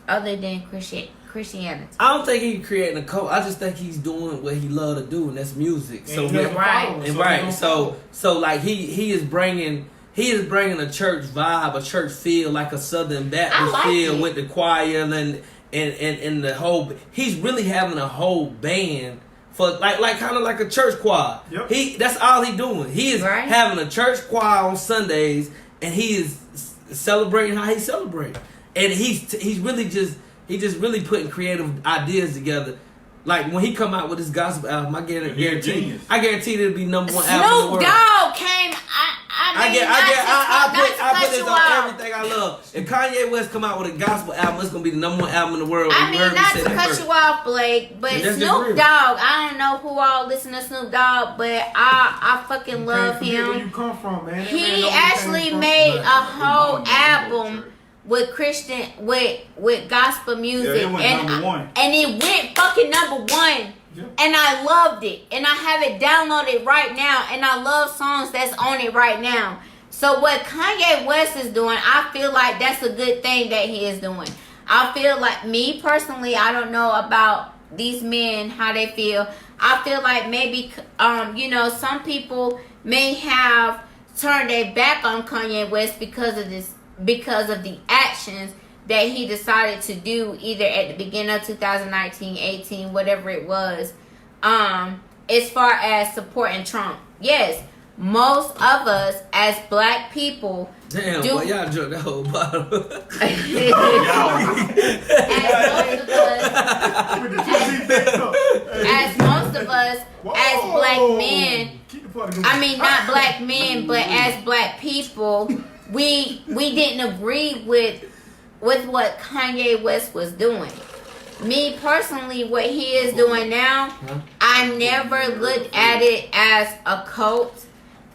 other than Christianity. I don't think he's creating a cult. I just think he's doing what he love to do, and that's music. And So he doesn't right. follow, and so right. he don't So follow. like he is bringing a church vibe, a church feel, like a Southern Baptist like feel it. with the choir and the whole. He's really having a whole band for like kind of like a church choir. Yep. That's all he doing. He is Right. having a church choir on Sundays, and he is celebrating how he celebrates. And he's really just really putting creative ideas together. Like when he come out with his gospel album, I guarantee it'll be number one album in the Snoop world. Dogg came. I put this on everything I love. If Kanye West come out with a gospel album, it's gonna be the number one album in the world. I You mean, heard me not say to that cut first. you off, Blake, but Yeah, that's just Snoop real. Dogg, I don't know who all listen to Snoop Dogg, but I fucking love Can't forget where you him. come from, man. That man know He where you actually came from. made a Right. whole His mom album with Christian with gospel music, it went number one. and it went fucking number one. Yeah. And I loved it, and I have it downloaded right now, and I love songs that's on it right now. So what Kanye West is doing, I feel like that's a good thing that he is doing. I feel like, me personally, I don't know about these men, how they feel. I feel like maybe, some people may have turned their back on Kanye West because of the actions that he decided to do either at the beginning of 2019, 18, whatever it was, as far as supporting Trump. Yes, most of us as black people Damn, do. boy, y'all drunk the whole bottle. As most of us, as black men, I mean not black men, but as black people, we didn't agree with what Kanye West was doing. Me personally, what he is doing now, I never looked at it as a cult.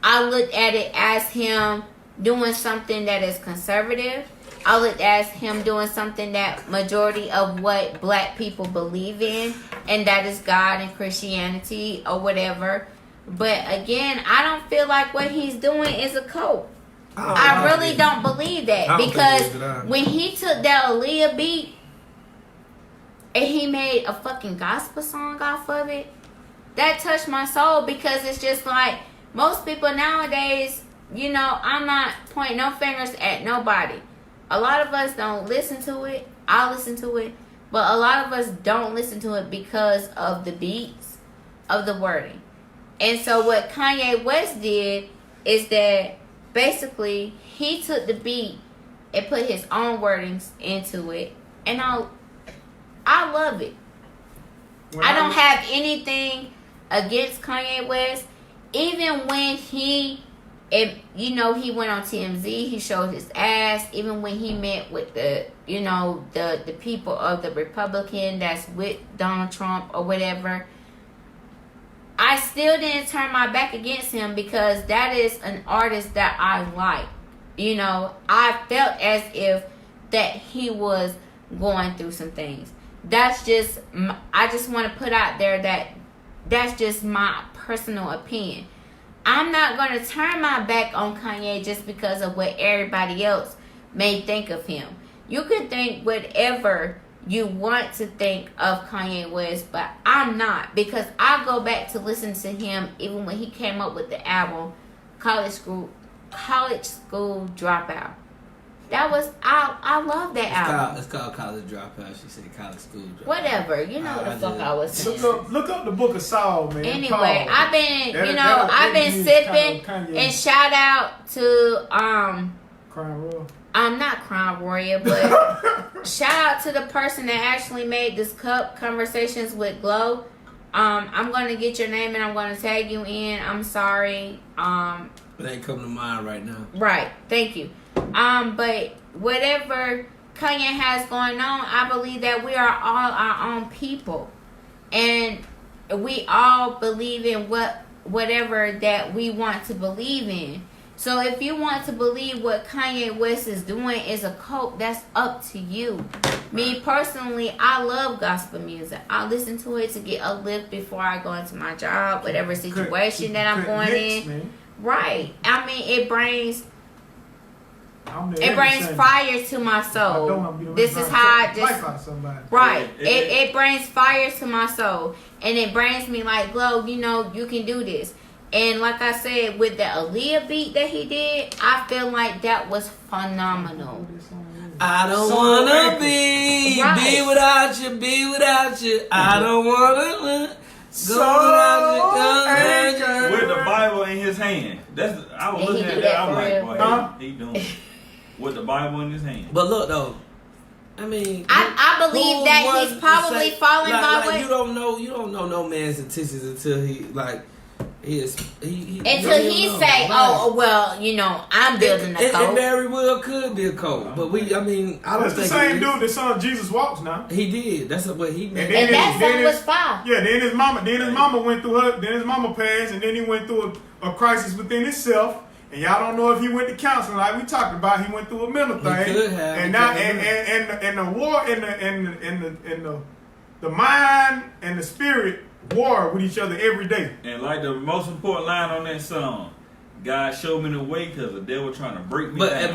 I looked at it as him doing something that is conservative. I looked at him doing something that majority of what black people believe in, and that is God and Christianity or whatever. But again, I don't feel like what he's doing is a cult. I really don't believe that, because when he took that Aaliyah beat and he made a fucking gospel song off of it, that touched my soul, because it's just like most people nowadays, I'm not pointing no fingers at nobody. A lot of us don't listen to it. I listen to it, but a lot of us don't listen to it because of the beats, of the wording. And so what Kanye West did is that basically he took the beat and put his own wordings into it, and I love it. I don't have anything against Kanye West. Even when he went on TMZ, he showed his ass. Even when he met with the people of the Republican that's with Donald Trump or whatever, I still didn't turn my back against him, because that is an artist that I like. I felt as if that he was going through some things. I just want to put out there that that's just my personal opinion. I'm not going to turn my back on Kanye just because of what everybody else may think of him. You can think whatever you want to think of Kanye West, but I'm not, because I go back to listen to him even when he came up with the album College School Dropout. That was I love that album. It's called College Dropout. She said College School Dropout. Whatever, you know what the fuck I was saying. Look up the Book of Saul, man. Anyway, Paul. I've been That'll sipping, Kanye. and shout out to Crime Royal. I'm not Crime Warrior, but shout out to the person that actually made this cup, Conversations with Glow. I'm gonna get your name and I'm gonna tag you in. I'm sorry. It ain't coming to mind right now. Right, thank you. But whatever Kanye has going on, I believe that we are all our own people, and we all believe in whatever that we want to believe in. So if you want to believe what Kanye West is doing is a cult, that's up to you. Me personally, I love gospel music. I listen to it to get a lift before I go into my job, whatever situation that I'm going in. Man. Right. I mean, it brings fire to my soul. This is how I just right. It brings fire to my soul, and it brings me like, glow. You know, you can do this. And like I said, with the Aaliyah beat that he did, I feel like that was phenomenal. I don't wanna be without you. I don't wanna go without you. With the Bible in his hand. I was looking at that. I'm like, boy, he doing it. With the Bible in his hand. But look though, I mean, I believe that he's probably falling by what you don't know no man's intentions until he like. Until he say, "Oh, well, you know, I'm building a code." And very well could be a code, but I mean, I don't think the same dude that sung Jesus Walks now. He did. That's what he made. And that song was fire. Yeah. Then his mama went through her. Then his mama passed, and then he went through a crisis within himself. And y'all don't know if he went to counseling like we talked about. He went through a mental thing. He could have. And now, and the war and the mind and the spirit war with each other every day. And like the most important line on that song, God showed me the way because the devil trying to break me down.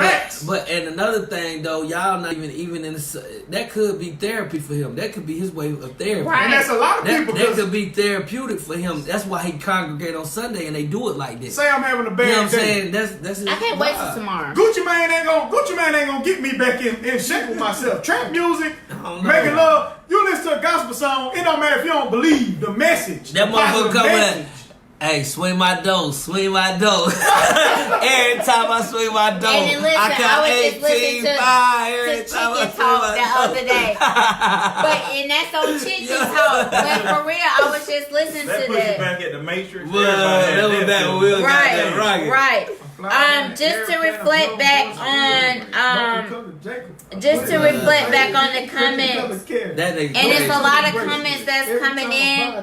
But another thing though, y'all not even in that could be therapy for him. That could be his way of therapy. Right. And that's a lot of people. That could be therapeutic for him. That's why he congregate on Sunday and they do it like this. Say I'm having a bad day. You know what I'm saying? That's I can't wait till tomorrow. Gucci Mane ain't gonna get me back in shape with myself. Trap music, making love. You listen to a gospel song, it don't matter if you don't believe the message. That motherfucker come in. Hey, swing my dough. Every time I swing my dough, and listen, I count 18 to Chicken Talk the other day. And that's on Chicken Talk. But for real, I was just listening to that. That puts you back at the Matrix. That was back. Right. Just to reflect back on the comments, and it's a lot of comments that's coming in,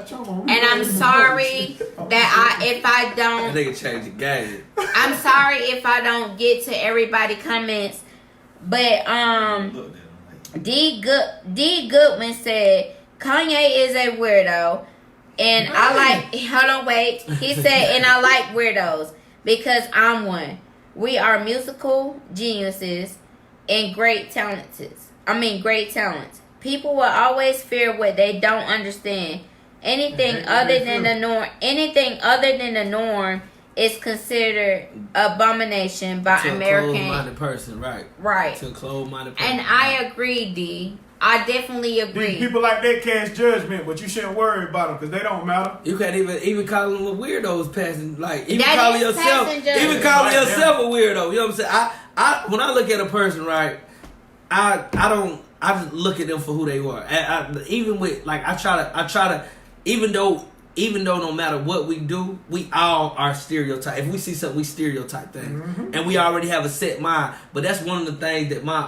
and I'm sorry that if I don't, they change the game. I'm sorry if I don't get to everybody comments, but D Goodman said Kanye is a weirdo, and I like. Hold on, wait. He said, and I like weirdos. Because I'm one. We are musical geniuses and great talents. People will always fear what they don't understand. Anything other than the norm is considered abomination by American. To a closed-minded person, right? Right. To a closed-minded person. And I agree, D. I definitely agree. People like that cast judgment, but you shouldn't worry about them because they don't matter. You can't even call them a weirdo. Passing like even that calling yourself a weirdo. You know what I'm saying? I when I look at a person, right, I just look at them for who they are. Even with like I try to even though no matter what we do, we all are stereotyped. If we see something, we stereotype things, and we already have a set mind. But that's one of the things that one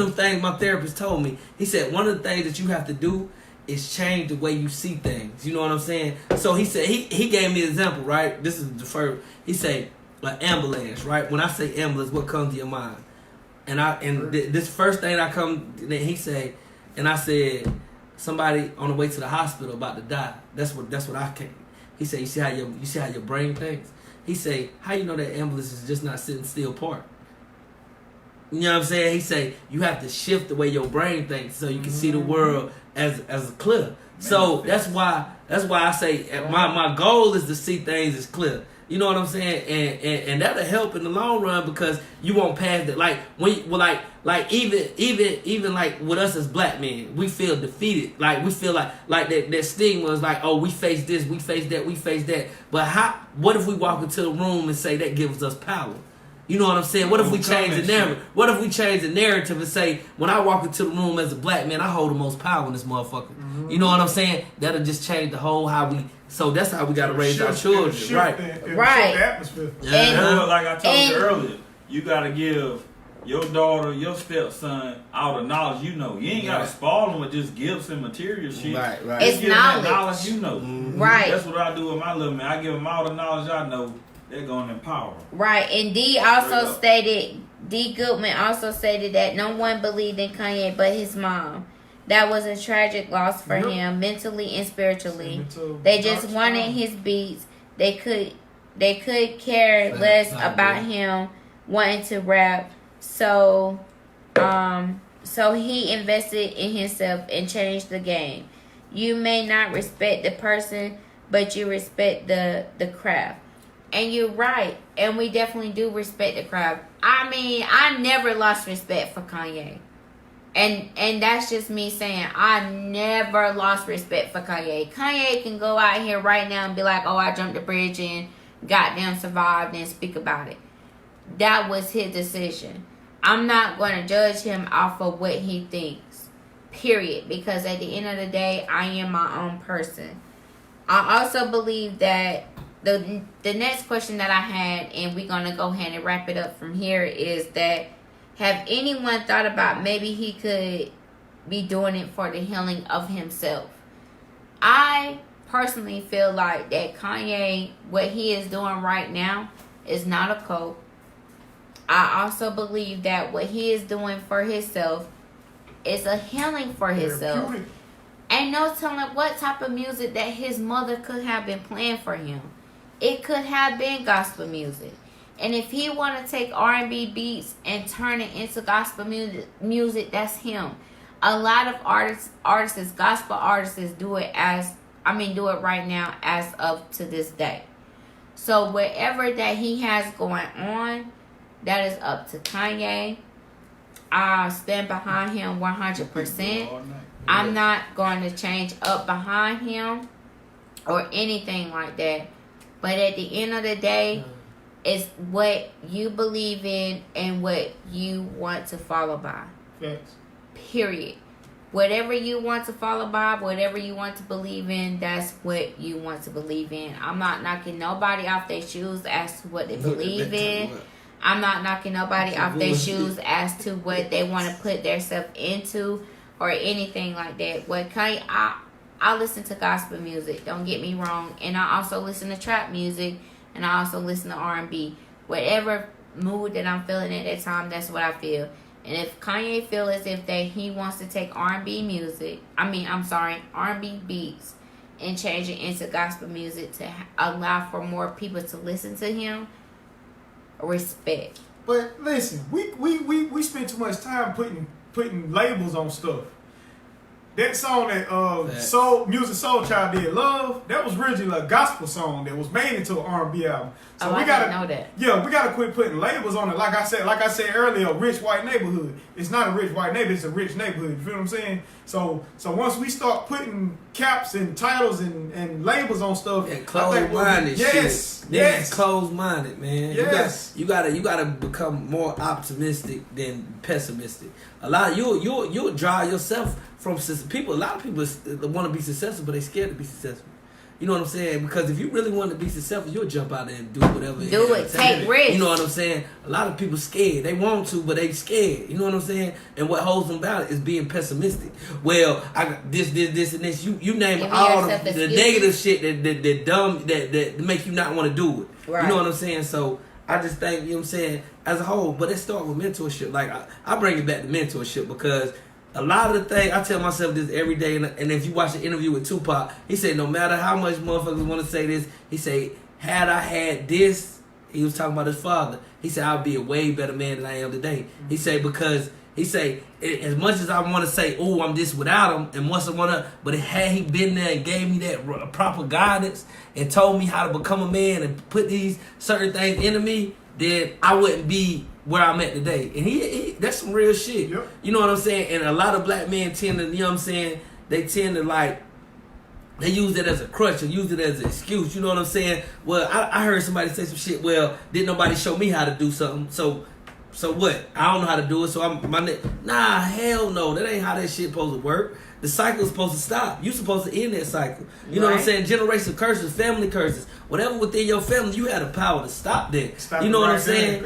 of the things my therapist told me. He said one of the things that you have to do is change the way you see things. You know what I'm saying? So he said he gave me an example. Right, this is the first. He said like ambulance. Right, when I say ambulance, what comes to your mind? This first thing I come. Then he said, and I said. Somebody on the way to the hospital about to die. That's what I came. He said, you see how your brain thinks? He said, how you know that ambulance is just not sitting still parked? You know what I'm saying? He said, you have to shift the way your brain thinks so you can see the world as clear. So that's why I say my goal is to see things as clear. You know what I'm saying? And that'll help in the long run because you won't pass it. Like even like with us as black men, we feel defeated. Like we feel like that stigma is like, oh, we face this, we face that. But what if we walk into the room and say that gives us power? You know what I'm saying? What if we change the narrative? What if we change the narrative and say, when I walk into the room as a black man, I hold the most power in this motherfucker. Mm-hmm. You know what I'm saying? That'll just change the whole how we. So that's how we got to raise our children, right? Right. The atmosphere. Yeah. Like I told you earlier, you got to give your daughter, your stepson, all the knowledge you know. You ain't got to spoil them with just gifts and material shit. Right. It's give knowledge. Them that knowledge you know. Mm-hmm. Right. That's what I do with my little man. I give them all the knowledge I know. they're going to empower them. Right, and D. Goodman also stated that no one believed in Kanye but his mom. That was a tragic loss for him, mentally and spiritually. They just wanted his beats. They could care less about him wanting to rap. So he invested in himself and changed the game. You may not respect the person, but you respect the craft. And you're right. And we definitely do respect the craft. I mean, I never lost respect for Kanye. And that's just me saying I never lost respect for Kanye. Kanye can go out here right now and be like, oh, I jumped the bridge and goddamn survived and speak about it. That was his decision. I'm not going to judge him off of what he thinks. Period. Because at the end of the day, I am my own person. I also believe that the next question that I had, and we're going to go ahead and wrap it up from here, is that have anyone thought about maybe he could be doing it for the healing of himself? I personally feel like that Kanye, what he is doing right now, is not a cult. I also believe that what he is doing for himself is a healing for himself. Ain't no telling what type of music that his mother could have been playing for him. It could have been gospel music. And if he want to take R&B beats and turn it into gospel music, that's him. A lot of artists, gospel artists do it right now as of to this day. So whatever that he has going on, that is up to Kanye. I stand behind him 100%. I'm not going to change up behind him or anything like that. But at the end of the day, it's what you believe in and what you want to follow by. Yes. Period. Whatever you want to follow by, whatever you want to believe in, that's what you want to believe in. I'm not knocking nobody off their shoes as to what they believe in. I'm not knocking nobody off their shoes as to what they want to put themselves into or anything like that. What I listen to gospel music, don't get me wrong, and I also listen to trap music, and I also listen to R&B. Whatever mood that I'm feeling at that time, that's what I feel. And if Kanye feels as if that he wants to take R&B beats and change it into gospel music to allow for more people to listen to him, respect. But listen, we spend too much time putting labels on stuff. That song that Music Soul Child did, Love, that was originally a gospel song that was made into an R&B album. So we gotta know that. Yeah, we gotta quit putting labels on it. Like I said earlier, a rich white neighborhood. It's not a rich white neighborhood, it's a rich neighborhood. You feel what I'm saying? So once we start putting caps and titles and labels on stuff, closed-minded shit. Yes, closed-minded, man. Yes. You gotta become more optimistic than pessimistic. A lot you'll draw yourself from people. A lot of people want to be successful, but they scared to be successful. You know what I'm saying? Because if you really want to be successful, you'll jump out there and do whatever. Take risks. You know what I'm saying? A lot of people scared. They want to, but they scared. You know what I'm saying? And what holds them back is being pessimistic. Well, I got this, and this. You name all the negative shit that dumb that make you not want to do it. Right. You know what I'm saying? So I just think, you know what I'm saying, as a whole, but it starts with mentorship. Like I bring it back to mentorship because a lot of the things, I tell myself this every day, and if you watch an interview with Tupac, he said no matter how much motherfuckers want to say this, he said, had I had this, he was talking about his father, he said I'd be a way better man than I am today. He said because, he said, as much as I want to say, oh, I'm this without him, and once I want to, but had he been there and gave me that proper guidance and told me how to become a man and put these certain things into me, then I wouldn't be where I'm at today. And he that's some real shit. Yep. You know what I'm saying? And a lot of black men tend to, you know what I'm saying, they tend to they use it as a crutch or use it as an excuse. You know what I'm saying? Well, I heard somebody say some shit, well, didn't nobody show me how to do something, so what? I don't know how to do it, so nah, hell no. That ain't how that shit supposed to work. The cycle's supposed to stop. You supposed to end that cycle. You know what I'm saying? Generational curses, family curses, whatever within your family, you had the power to stop that. You know what I'm saying?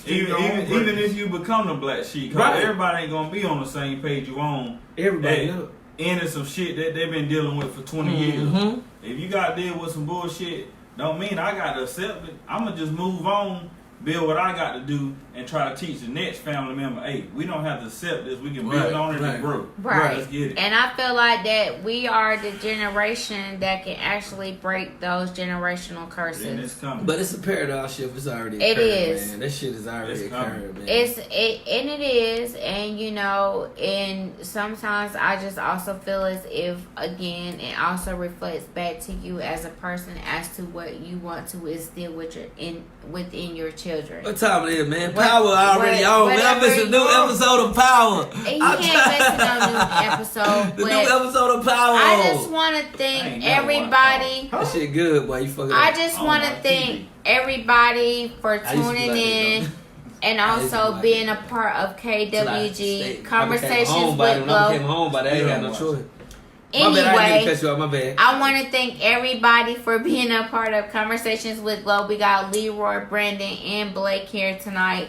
Even if you become the black sheep, right? Everybody ain't gonna be on the same page you on. Everybody know. Ending some shit that they've been dealing with for 20 years. If you got to deal with some bullshit don't mean I got to accept it. I'm going to just move on, build what I got to do, and try to teach the next family member, hey, we don't have to accept this. We can build on it and grow. Right. Let's get it. And I feel like that we are the generation that can actually break those generational curses. And it's coming. But it's a paradigm shift. It's already It occurred, is. man. That shit is already occurred, man. And it is, and you know, and sometimes I just also feel as if, again, it also reflects back to you as a person as to what you want to instill within your children. What time it is, man? Power already on. Man, I missed a new episode of Power. You can't miss no new episode. The new episode of Power. I just want to thank everybody. That shit good, boy. You fucking I just want to thank everybody for tuning in and also being a part of KWG Conversations with Glow. I came home, but I ain't had no choice. Anyway, my bad. I want to thank everybody for being a part of Conversations with Glow. We got Leroy, Brandon, and Blake here tonight.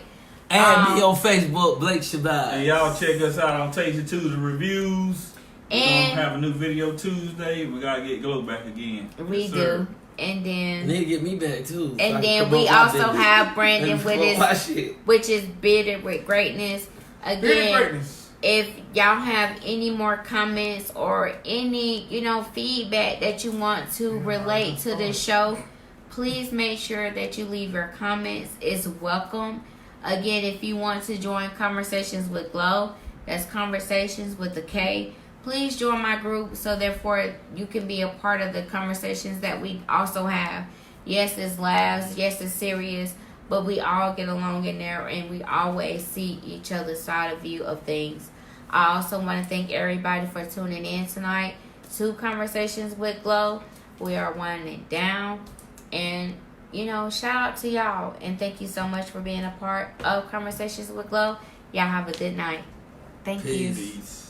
Add me on Facebook, Blake Shabazz. And y'all check us out on Tasty Tuesday Reviews. We're And gonna have a new video Tuesday. We gotta get Glow back again. We do. And then need to get me back too. And then we also have Brandon with his, which is Bitter with Greatness. Again, if y'all have any more comments or any, feedback that you want to relate to this show, please make sure that you leave your comments. It's welcome. Again, if you want to join Conversations with Glow, that's Conversations with the K. Please join my group so therefore you can be a part of the conversations that we also have. Yes, it's laughs. Yes, it's serious. But we all get along in there and we always see each other's side of view of things. I also want to thank everybody for tuning in tonight to Conversations with Glow. We are winding it down. And, shout out to y'all. And thank you so much for being a part of Conversations with Glow. Y'all have a good night. Thank you. Peace.